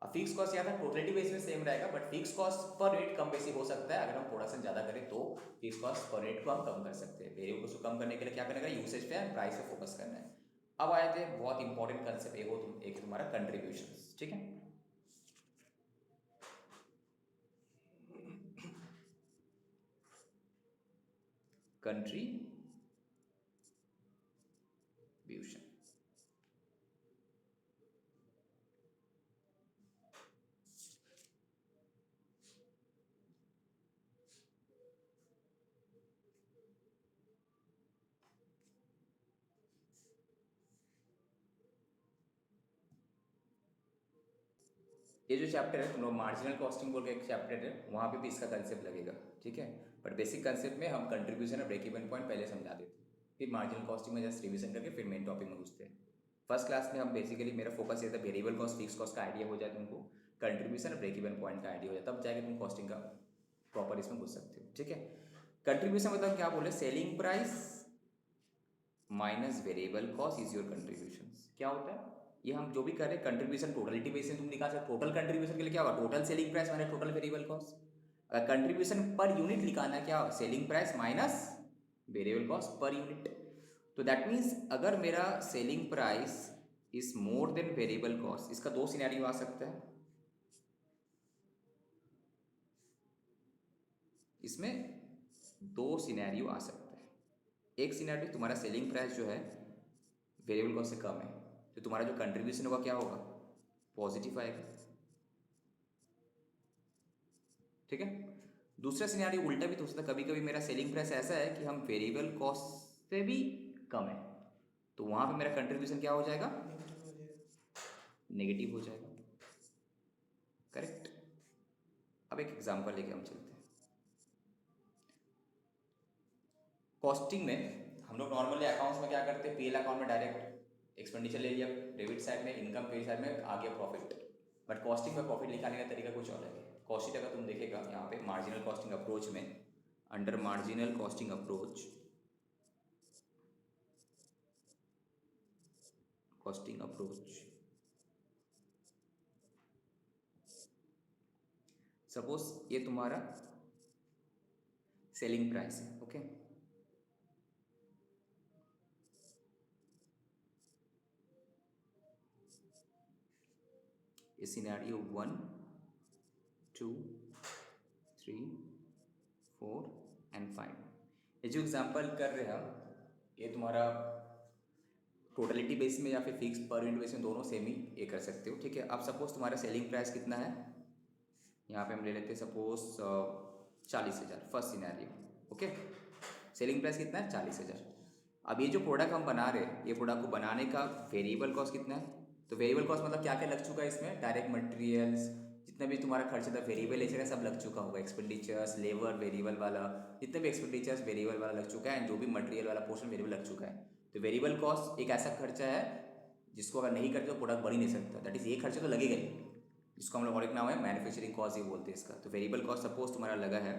और फिक्स कॉस्ट क्या था, टोटलिटी बेस में सेम रहेगा, but fix cost per unit कम बेसी हो सकता है। अगर हम प्रोडक्शन ज़्यादा करें तो फिक्स कॉस्ट पर यूनिट को हम कम कर सकते हैं। वेरिएबल कॉस्ट को कम करने के लिए क्या करना है, यूसेज पे एंड प्राइस पे फोकस करना है। अब आए थे बहुत इंपॉर्टेंट कंसेप्ट, एक तुम्हारा कंट्रीब्यूशन। ठीक है, कंट्रीब्यूशन। ये जो चैप्टर है तुम लोग मार्जिनल कॉस्टिंग बोल के एक चैप्टर है, वहाँ पे भी इसका कंसेप्ट लगेगा। ठीक है, बट बेसिक कंसेप्ट में हम कंट्रीब्यूशन और ब्रेक इवन पॉइंट पहले समझा देते हैं, फिर मार्जिनल कॉस्टिंग में जस्ट रिवीजन करके फिर मेन टॉपिक में घुसते हैं। फर्स्ट क्लास में हम बेसिकली, मेरा फोकस ये था वेरिएबल कॉस्ट, फिक्स कॉस्ट का आइडिया हो जाए तुमको, कंट्रीब्यूशन और ब्रेक इवन पॉइंट का आइडिया हो जाए, तब जाके तुम कॉस्टिंग का प्रॉपर इसमें घुस सकते हो। ठीक है, कंट्रीब्यूशन मतलब क्या बोले, selling price minus variable cost is your contribution. क्या होता है ये, हम जो भी कर रहे हैं कंट्रीब्यूशन टोटलिटी बेस में तुम निकाल सकते। टोटल कंट्रीब्यूशन के लिए क्या होगा, total selling price minus total variable cost. अगर कंट्रीब्यूशन पर यूनिट निकालना है, क्या होगा, selling price minus variable cost per unit. तो दैट मीन्स अगर मेरा selling price is more then variable cost, इसका दो सिनेरियो आ सकता है। इसमें दो सिनेरियो आ सकता है। एक सिनेरियो, तुम्हारा सेलिंग प्राइस जो है वेरिएबल कॉस्ट से कम है, तो तुम्हारा जो कंट्रीब्यूशन होगा क्या होगा, पॉजिटिव आएगा। ठीक है, दूसरा सिनेरियो उल्टा भी तो हो सकता है, कभी कभी मेरा सेलिंग प्राइस ऐसा है कि हम वेरिएबल कॉस्ट से भी कम है, तो वहां पे मेरा कंट्रीब्यूशन क्या हो जाएगा, नेगेटिव हो जाएगा। करेक्ट। अब एक एग्जांपल लेके हम चलते हैं। कॉस्टिंग में हम लोग नॉर्मली अकाउंट्स में क्या करते हैं, पीएल अकाउंट में डायरेक्ट एक्सपेंडिचर ले लिया, डेबिट साइड में इनकम, क्रेडिट साइड में आ गया प्रॉफिट। बट कॉस्टिंग में प्रॉफिट निकालने का तरीका कुछ अलग है। कॉस्ट शीट अगर तुम देखेगा यहाँ पे मार्जिनल कॉस्टिंग अप्रोच में, under marginal costing approach, suppose ये तुम्हारा सेलिंग प्राइस है। ओके, ये सिनेरियो 1, 2, 3, 4 एंड 5। ये जो एग्जांपल कर रहे हैं हम, ये तुम्हारा टोटलिटी बेस में या फिर फिक्स पर यूनिट बेस में, दोनों सेम ही ये कर सकते हो। ठीक है, अब सपोज तुम्हारा सेलिंग प्राइस कितना है, यहाँ पे हम ले लेते हैं suppose 40,000, first scenario. Okay, selling price कितना है, 40,000। अब ये जो प्रोडक्ट हम बना रहे हैं, ये प्रोडक्ट को बनाने का वेरिएबल कॉस्ट कितना है? तो वेरिएबल कॉस्ट मतलब क्या क्या लग चुका है इसमें? डायरेक्ट मटेरियल्स, जितना भी तुम्हारा खर्चा था वेरिएबल नेचर है सब लग चुका होगा। एक्सपेंडिचर्स, लेबर वेरिएबल वाला, जितने भी एक्सपेंडिचर्स वेरिएबल वाला लग चुका है, एंड जो भी मटेरियल वाला पोर्शन वेरिएबल लग चुका है। तो वेरिएबल कॉस्ट एक ऐसा खर्चा है जिसको अगर नहीं करते तो प्रोडक्ट बन ही नहीं सकता। दैट इज ये खर्चा तो लगेगा ही, जिसको हम लोग और एक नाम है मैन्युफैक्चरिंग कॉस्ट ही बोलते हैं इसका। तो वेरिएबल कॉस्ट सपोज तुम्हारा लगा है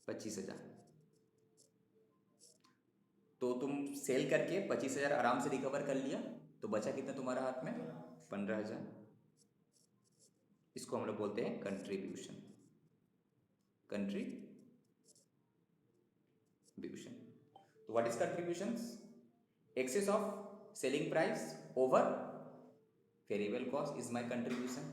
25,000, तो तुम सेल करके 25,000 आराम से रिकवर कर लिया, तो बचा कितना तुम्हारा हाथ में? 15,000। इसको हम लोग बोलते हैं कंट्रीब्यूशन। कंट्रीब्यूशन। तो what is contributions? Excess of selling price over variable cost is my contribution.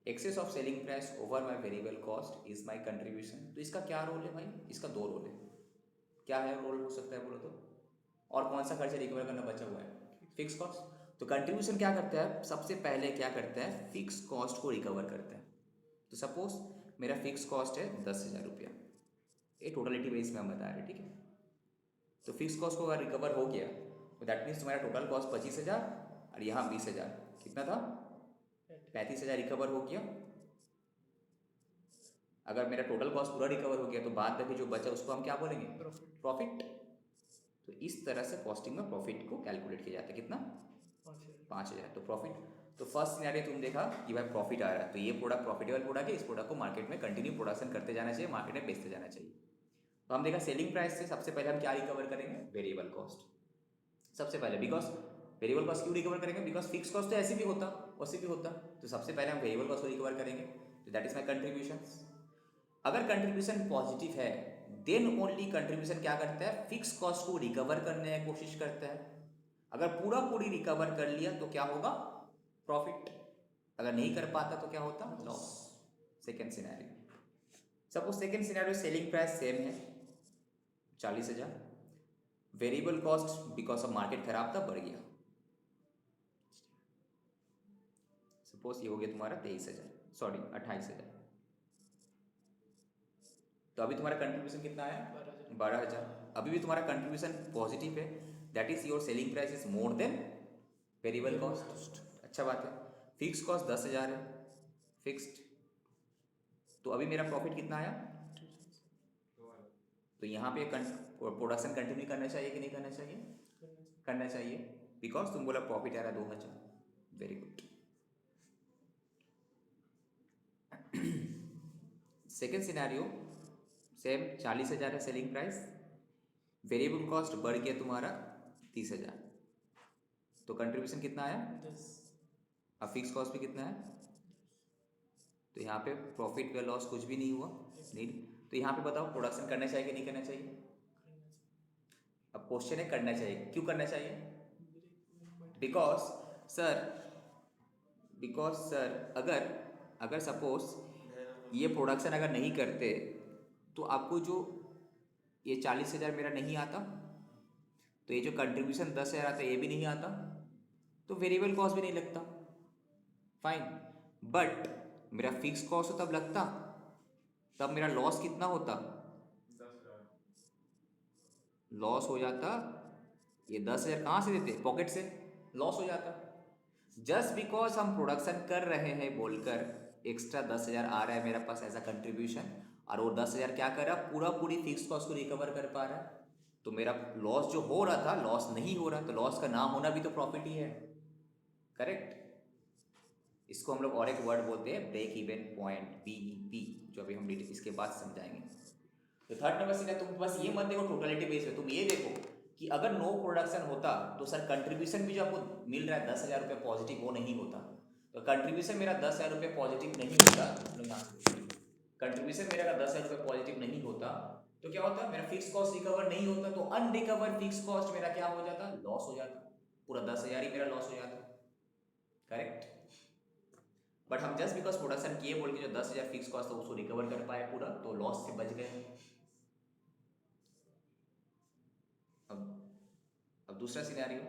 Excess of selling price over my variable cost is my contribution. तो इसका क्या रोल है भाई? इसका दो रोल है। क्या है रोल हो सकता है बोलो तो? और कौन सा खर्चा रिकवर करना बचा हुआ है? Fix cost. तो कंट्रीब्यूशन क्या करता है? सबसे पहले क्या करता है? फिक्स कॉस्ट को रिकवर करता है। तो सपोज मेरा फिक्स कॉस्ट है 10,000 रुपया, ये टोटलिटी बेस में हम बता रहे हैं, ठीक है? तो फिक्स कॉस्ट को अगर रिकवर हो गया तो दैट मीन्स तुम्हारा टोटल कॉस्ट 25,000 और यहाँ 20,000, कितना था? 35,000 रिकवर हो गया। अगर मेरा टोटल कॉस्ट पूरा रिकवर हो गया तो बाद में भी जो बचा उसको हम क्या बोलेंगे? प्रॉफिट। तो इस तरह से कॉस्टिंग में प्रॉफिट को कैलकुलेट किया जाता है। कितना? 5,000। तो प्रॉफिट, तो फर्स्ट सिनेरियो तुम देखा कि भाई प्रॉफिट आ रहा है, तो ये प्रोडक्ट प्रॉफिटेबल प्रोडक्ट है, इस प्रोडक्ट को मार्केट में कंटिन्यू प्रोडक्शन करते जाना चाहिए, मार्केट में बेचते जाना चाहिए। तो हम देखा सेलिंग प्राइस से सबसे पहले हम क्या रिकवर करेंगे? वेरिएबल कॉस्ट सबसे पहले। बिकॉज वेरिएबल कॉस्ट क्यों रिकवर करेंगे? बिकॉज फिक्स कॉस्ट तो ऐसे भी होता, वैसे भी होता। तो सबसे पहले हम वेरिएबल कॉस्ट को रिकवर करेंगे। तो दैट इज माई कंट्रीब्यूशन। अगर कंट्रीब्यूशन पॉजिटिव है देन ओनली कंट्रीब्यूशन क्या करता है? फिक्स कॉस्ट को रिकवर करने की कोशिश करता है। अगर पूरी रिकवर कर लिया तो क्या होगा? प्रॉफिट। अगर नहीं कर पाता तो क्या होता? Loss. Second scenario, suppose second scenario selling price same है 40,000, variable cost because of market खराब था बढ़ गया। सपोज ये हो गया तुम्हारा 23,000, सॉरी 28,000। तो अभी तुम्हारा कंट्रीब्यूशन कितना आया? 12,000। अभी भी तुम्हारा कंट्रीब्यूशन पॉजिटिव है, that is your selling price is more then variable cost. अच्छा बात है। फिक्स कॉस्ट 10,000 है फिक्स्ड, तो अभी मेरा प्रॉफिट कितना आया? तो यहाँ पे प्रोडक्शन कंटिन्यू करना चाहिए कि नहीं करना चाहिए? करना चाहिए, बिकॉज तुम बोला प्रॉफिट आ रहा है 2,000। Very good. Second scenario same 40,000 है सेलिंग प्राइस, वेरिएबल कॉस्ट बढ़ गया तुम्हारा 30,000, तो कंट्रीब्यूशन कितना आया? 10। अब फिक्स कॉस्ट भी कितना है? तो यहाँ पे प्रॉफिट या लॉस कुछ भी नहीं हुआ, नहीं। तो यहाँ पे बताओ प्रोडक्शन करना चाहिए कि नहीं करना चाहिए? अब क्वेश्चन है करना चाहिए। क्यों करना चाहिए? बिकॉज सर अगर सपोज ये प्रोडक्शन अगर नहीं करते तो आपको जो ये 40,000 मेरा नहीं आता, तो ये जो कंट्रीब्यूशन 10,000 आता ये भी नहीं आता, तो वेरिएबल कॉस्ट भी नहीं लगता, फाइन। बट मेरा फिक्स कॉस्ट तब लगता, तब मेरा लॉस कितना होता? 10,000। लॉस हो जाता। ये 10,000 कहाँ से देते? पॉकेट से। लॉस हो जाता। जस्ट बिकॉज हम प्रोडक्शन कर रहे हैं बोलकर एक्स्ट्रा 10,000 आ रहा है मेरे पास एज अ कंट्रीब्यूशन, और वो 10,000 क्या कर रहा? पूरी फिक्स कॉस्ट को रिकवर कर पा रहा है, तो मेरा लॉस जो हो रहा था लॉस नहीं हो रहा। तो लॉस का ना होना भी तो प्रॉफिट ही है, करेक्ट? इसको हम लोग और एक वर्ड बोलते हैं ब्रेक इवन पॉइंट, BEP, जो अभी हम इसके बाद समझाएंगे। तो थर्ड नंबर से तुम बस ये मत देखो टोटलिटी बेस पे, तुम ये देखो कि अगर नो प्रोडक्शन होता तो सर कंट्रीब्यूशन भी जो आपको मिल रहा है 10,000 रुपये पॉजिटिव, वो नहीं होता। तो कंट्रीब्यूशन मेरा 10,000 रुपये पॉजिटिव नहीं होता, कंट्रीब्यूशन मेरा अगर 10,000 रुपये पॉजिटिव नहीं होता तो क्या होता? मेरा फिक्स कॉस्ट रिकवर नहीं होता, तो अनरिकवर फिक्स कॉस्ट मेरा क्या हो जाता? लॉस हो जाता। पूरा 10,000 ही मेरा लॉस हो जाता, करेक्ट? बट हम जस्ट बिकॉज प्रोडक्शन किए बोल के जो 10,000 फिक्स कॉस्ट था उसको रिकवर कर पाए पूरा, तो लॉस से बच गए। अब दूसरा सिनेरियो,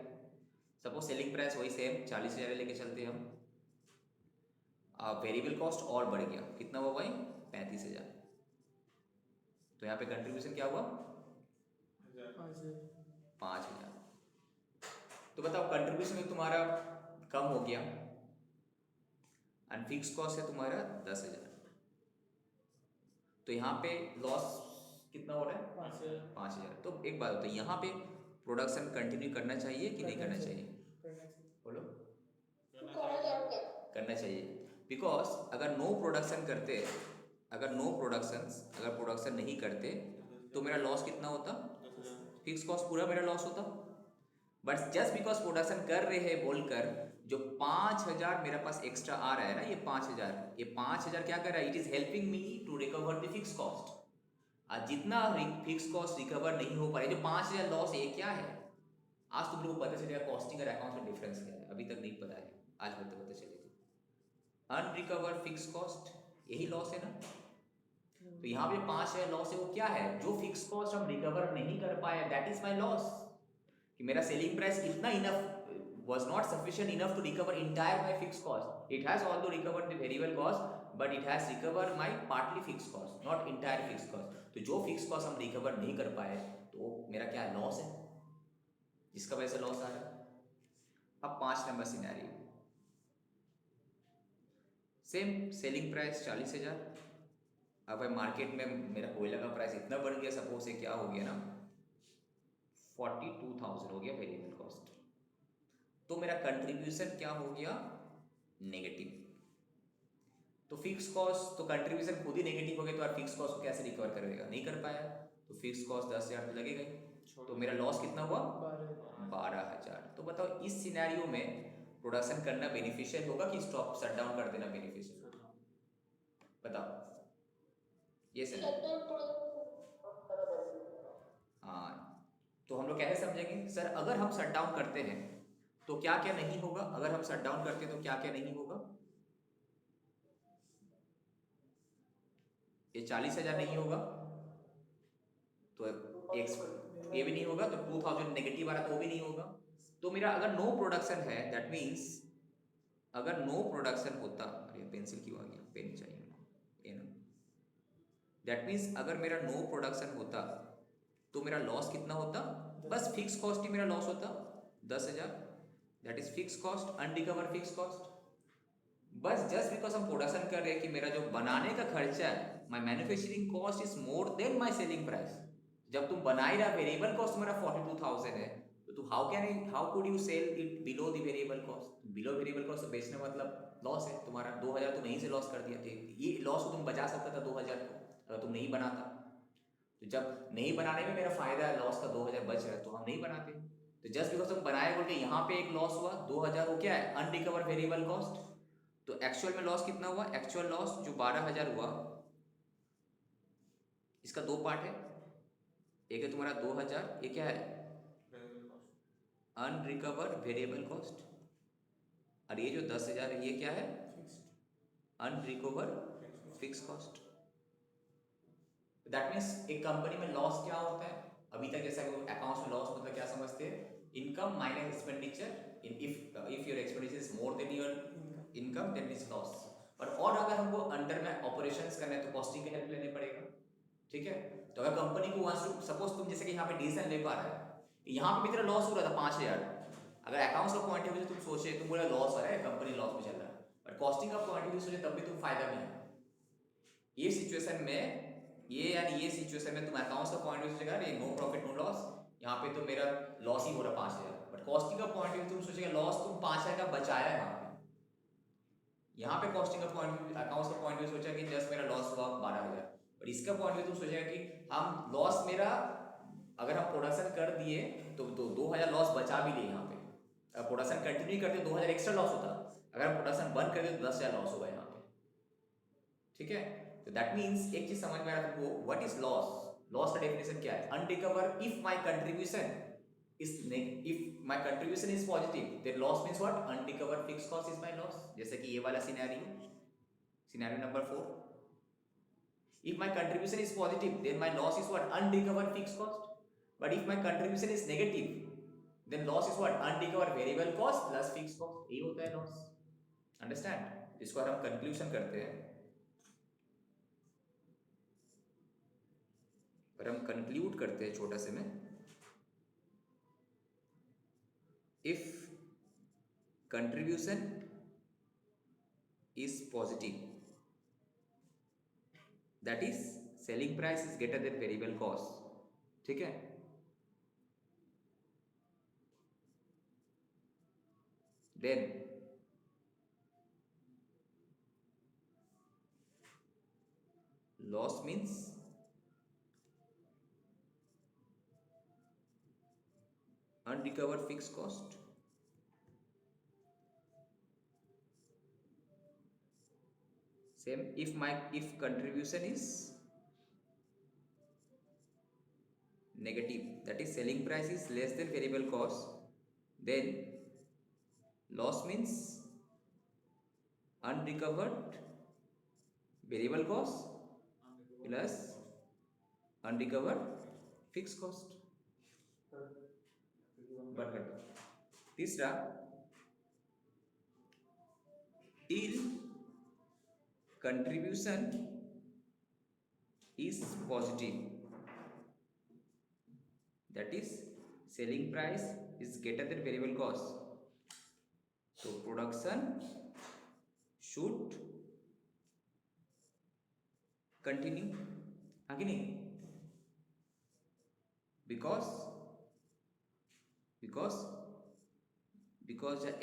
सपोज सेलिंग प्राइस वही सेम 40,000 लेके चलते हैं हम, वेरिएबल कॉस्ट और बढ़ गया, कितना हुआ भाई? 35,000। तो यहाँ पे कंट्रीब्यूशन क्या हुआ 5,000। 5,000। तो बताओ कंट्रीब्यूशन में तुम्हारा कम हो गया एंड फिक्स कॉस्ट है तुम्हारा 10,000। तो यहाँ पे लॉस कितना हो रहा है 5,000। 5,000। तो एक बात होता है, यहाँ पे प्रोडक्शन कंटिन्यू करना चाहिए कि नहीं करना चाहिए? बोलो। करना चाहिए, बिकॉज अगर नो प्रोडक्शन करते, अगर प्रोडक्शन नहीं करते तो मेरा लॉस कितना होता? फिक्स कॉस्ट पूरा मेरा लॉस होता। बट जस्ट बिकॉज प्रोडक्शन कर रहे हैं बोलकर जो 5,000 मेरे पास एक्स्ट्रा आ रहा है ना, ये 5,000 क्या कर रहा है? It is helping me to recover the fix cost. आज जितना फिक्स कॉस्ट रिकवर नहीं हो पा रहा है, जो 5,000 लॉस है, ये क्या है? आज तुम लोग को पता चलेगा कॉस्टिंग और अकाउंट में डिफरेंस क्या है, अभी तक नहीं पता है, आज पता चलेगा। अनरिकवर फिक्स कॉस्ट यही लॉस है ना। तो यहाँ पे 5,000 लॉस है, वो क्या है? जो फिक्स कॉस्ट हम रिकवर नहीं कर पाए, दैट इज माई लॉस। कि मेरा सेलिंग प्राइस इतना enough was not sufficient enough to recover entire my fixed cost. It has although recovered the variable cost, but it has recovered my partly fixed cost, not entire fixed cost. तो जो fixed cost हम recover नहीं कर पाए तो मेरा क्या लॉस है, जिसका वजह से लॉस आ रहा है। अब 5 number scenario, same selling price 40,000। अब मार्केट में मेरा कोयला का प्राइस इतना बढ़ गया, सपोज से क्या हो गया ना 42,000 हो गया वेरिएबल कॉस्ट, तो मेरा कंट्रीब्यूशन क्या हो गया? नेगेटिव। तो फिक्स कॉस्ट तो कंट्रीब्यूशन खुद ही नेगेटिव हो गया, तो फिक्स कॉस्ट को कैसे रिकवर करेगा? नहीं कर पाया, तो फिक्स कॉस्ट 10,000 तो लगेगा ही। तो मेरा लॉस कितना हुआ? 12,000। तो बताओ इस सिनेरियो में प्रोडक्शन करना बेनिफिशियल होगा कि स्टॉप शट डाउन कर देना बेनिफिशियल? बताओ ये सर। हाँ, तो हम लोग कैसे समझेंगे सर? अगर हम शट डाउन करते हैं तो क्या क्या नहीं होगा? अगर हम शट डाउन करते हैं तो क्या क्या नहीं होगा? ये 40,000 नहीं होगा, तो ये भी नहीं होगा, तो 2,000 नेगेटिव आ रहा तो वो भी नहीं होगा। तो मेरा अगर नो प्रोडक्शन है, दैट मीन्स अगर नो प्रोडक्शन होता, अरे पेंसिल क्यों आ गया, पेन चाहिए पेन। दैट मीन्स अगर मेरा नो प्रोडक्शन होता तो मेरा लॉस कितना होता? बस फिक्स कॉस्ट ही मेरा लॉस होता 10,000। That is fix cost, unrecover fix cost. बस जस्ट बिकॉज हम प्रोडक्शन कर रहे हैं कि मेरा जो बनाने का खर्चा है, my manufacturing cost is more than my selling price. जब तुम बना ही रहा, वेरिएबल कॉस्ट तुम्हारा 42,000 है, तो तू how could you sell it below the variable cost? Below variable cost बेचने मतलब लॉस है तुम्हारा। 2,000 तुम यहीं से लॉस कर दिया थे, ये लॉस को तुम बचा सकता था 2,000 को, अगर तुम नहीं बनाता। तो जब नहीं बनाने में मेरा फायदा है, लॉस का 2,000 बच रहा है, तो हम नहीं बनाते। तो जस्ट बिकॉज तुम बनाए बोल के यहाँ पे एक लॉस हुआ 2,000, वो क्या है? अनरिकवर वेरिएबल कॉस्ट। तो एक्चुअल में लॉस कितना हुआ? एक्चुअल लॉस जो 12,000 हुआ, इसका दो पार्ट है, एक है तुम्हारा 2,000, ये क्या है? अनरिकवर वेरिएबल कॉस्ट, और ये जो 10,000 है ये क्या है? अनरिकवर फिक्स कॉस्ट। दैट मीन्स एक कंपनी में लॉस क्या होता है? अभी तक जैसा कि अकाउंट्स में लॉस मतलब क्या समझते हैं? Income minus expenditure. If your expenditure is more than your income, then is loss. और अगर हमको अंडर में ऑपरेशंस करना है तो कॉस्टिंग की हेल्प लेने पड़ेगा, ठीक है। तो अगर कंपनी को वांट्स टू, सपोज तुम जैसे कि यहाँ पे डिसीजन ले पा रहा है, यहाँ पे भी तेरा लॉस हो रहा था 5,000, अगर अकाउंट्स का पॉइंट ऑफ व्यू तुम सोचे, तुम बोला लॉस आ रहा है, कंपनी लॉस में चल रहा है, बट कॉस्टिंग का पॉइंट ऑफ व्यू सोचे तब भी तुम फायदा में है। ये सिचुएशन में ये सिचुएशन में तुम अकाउंट्स का पॉइंट ऑफ व्यू सोचेगा ये नो प्रॉफिट नो लॉस, यहाँ पे तो मेरा लॉस ही हो रहा 5,000, बट कॉस्टिंग का पॉइंट ऑफ व्यू तुम सोचेगा लॉस तुम 5,000 का बचाया है यहाँ पे कॉस्टिंग का पॉइंट ऑफ व्यू, अकाउंट्स का पॉइंट ऑफ व्यू सोचा कि जस्ट मेरा लॉस हुआ 12,000, और इसका पॉइंट ऑफ व्यू तुम सोचेगा कि हम लॉस मेरा, अगर हम प्रोडक्शन कर दिए तो 2,000 लॉस बचा भी लिए यहाँ पे। अगर प्रोडक्शन कंटिन्यू करते 2,000 एक्स्ट्रा लॉस होता, अगर हम प्रोडक्शन बंद कर देते तो 10,000 लॉस होगा यहाँ पे, ठीक है। तो दैट मीन्स एक चीज समझ में आ रहा है तुमको, व्हाट इज लॉस? लॉस का डेफिनेशन क्या है? Unrecover if my contribution if my contribution is positive, then loss means what? Unrecovered fixed cost is my loss. जैसे कि ये वाला scenario number 4, if my contribution is positive, then my loss is what? Unrecovered fixed cost. But if my contribution is negative, then loss is what? Unrecovered variable cost plus fixed cost. ये होता है loss. Understand? इसको हम कंक्लूजन करते हैं। और हम कंक्लूड करते हैं छोटा से में, if contribution is positive, that is selling price is greater than variable cost, ठीक है, then loss means unrecovered fixed cost. Same if contribution is negative, that is selling price is less than variable cost, then loss means unrecovered variable cost plus unrecovered fixed cost. But तीसरा, till contribution is positive, that is selling price is greater than variable cost, so production should continue, हाँ कि नहीं, because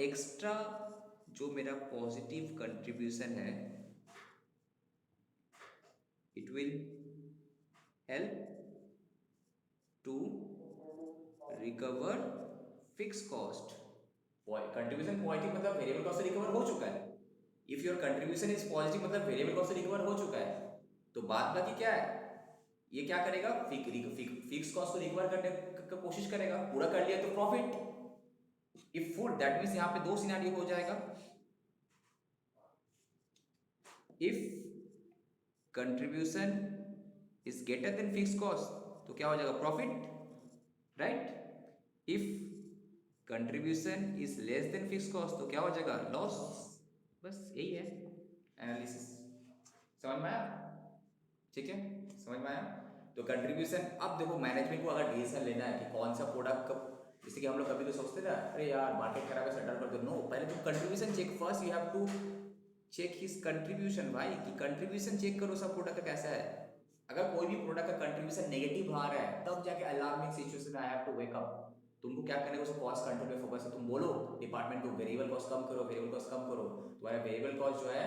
एक्स्ट्रा जो मेरा पॉजिटिव कंट्रीब्यूशन है, it will help to recover fix cost. Contribution positive मतलब वेरिएबल कॉस्ट से रिकवर हो चुका है. If your contribution is positive मतलब वेरिएबल कॉस्ट से रिकवर हो चुका है, तो बात बाकी क्या है, ये क्या करेगा, फिक्स कॉस्ट को रिकवर करने का कोशिश करेगा. पूरा कर लिया तो profit. If full, that means यहाँ पे दो सिनेरियो हो जाएगा. If contribution is greater than fix cost तो क्या हो जाएगा, profit, right. If contribution is less than fix cost तो क्या हो जाएगा, लॉस. बस यही है एनालिसिस. समझ में आया, ठीक है, समझ में आया. तो कंट्रीब्यूशन, अब देखो मैनेजमेंट को अगर डिसीजन लेना है कि कौन सा प्रोडक्ट कब, जैसे कि हम लोग कभी तो सोचते थे अरे यार मार्केट खराब है शटर कर दो. नो, पहले तुम contribution check, first you have to check his contribution भाई, कि कंट्रीब्यूशन चेक करो सब प्रोडक्ट का कैसा है. अगर कोई भी प्रोडक्ट का कंट्रीब्यूशन नेगेटिव आ रहा है तब जाके alarming situation I have to wake up. तुमको क्या करने को, कॉस्ट कंट्रोल पे फोकस है. तुम बोलो डिपार्टमेंट को वेरिएबल कॉस्ट कम करो, वेरिएबल कॉस्ट कम करो. तुम्हारा वेरिएबल कॉस्ट जो है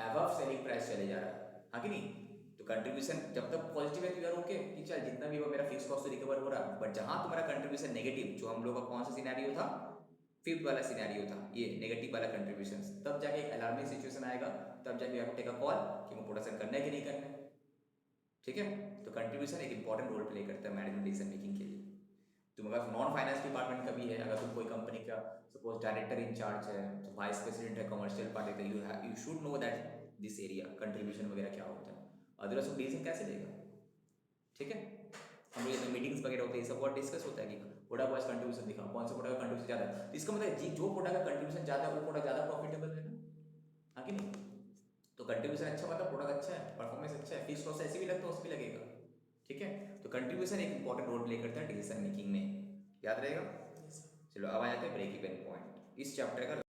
अबव सेलिंग प्राइस चले जा रहा है, हाँ कि नहीं. तो कंट्रीब्यूशन जब तक पॉजिटिव है तो यार ओके कि चल जितना भी हो मेरा फिक्स कॉस्ट तो रिकवर हो रहा है. बट जहाँ तुम्हारा कंट्रीब्यूशन नेगेटिव, जो हम लोग का कौन सा सिनेरियो था, फिफ्थ वाला सिनेरियो था, ये नेगेटिव वाला कंट्रीब्यूशन, तब जाके एक अलार्मिंग सिचुएशन आएगा. तब जाके आप टेक अ कॉल कि मैं प्रोडक्शन करना है कि नहीं करना है, ठीक है. तो कंट्रीब्यूशन एक इंपॉर्टेंट रोल प्ले करता है मैनेजमेंट डिसीजन मेकिंग के लिए. तुम अगर नॉन फाइनेंस डिपार्टमेंट का भी है, अगर तुम कोई कंपनी का सपोज डायरेक्टर इंचार्ज है, तो वाइस प्रेसिडेंट है, कमर्शियल पार्ट है, you should know that this area contribution वगैरह क्या होता है. अदरवाइज तुम डिसीजन कैसे लेगा, ठीक है. हम लोग जैसे मीटिंग्स वगैरह होते हैं, सब बहुत डिस्कस होता है कि प्रोडक्ट वाइज कंट्रीब्यूशन दिखाओ, कौन सा प्रोडक्ट का कंट्रीब्यूशन ज़्यादा है. तो इसका मतलब जो प्रोडक्ट का कंट्रीब्यूशन ज़्यादा है वो प्रोडक्ट ज़्यादा प्रॉफिटेबल है ना, हाँ कि नहीं. तो कंट्रीब्यूशन अच्छा मतलब प्रोडक्ट अच्छा है, परफॉर्मेंस अच्छा है, फिक्स कॉस्ट ऐसे भी लगता है उस भी लगेगा, ठीक है. तो कंट्रीब्यूशन एक इंपॉर्टेंट रोल प्ले करता है डिसीजन मेकिंग में, याद रहेगा. चलो अब आ जाते हैं ब्रेक इवन पॉइंट. इस चैप्टर का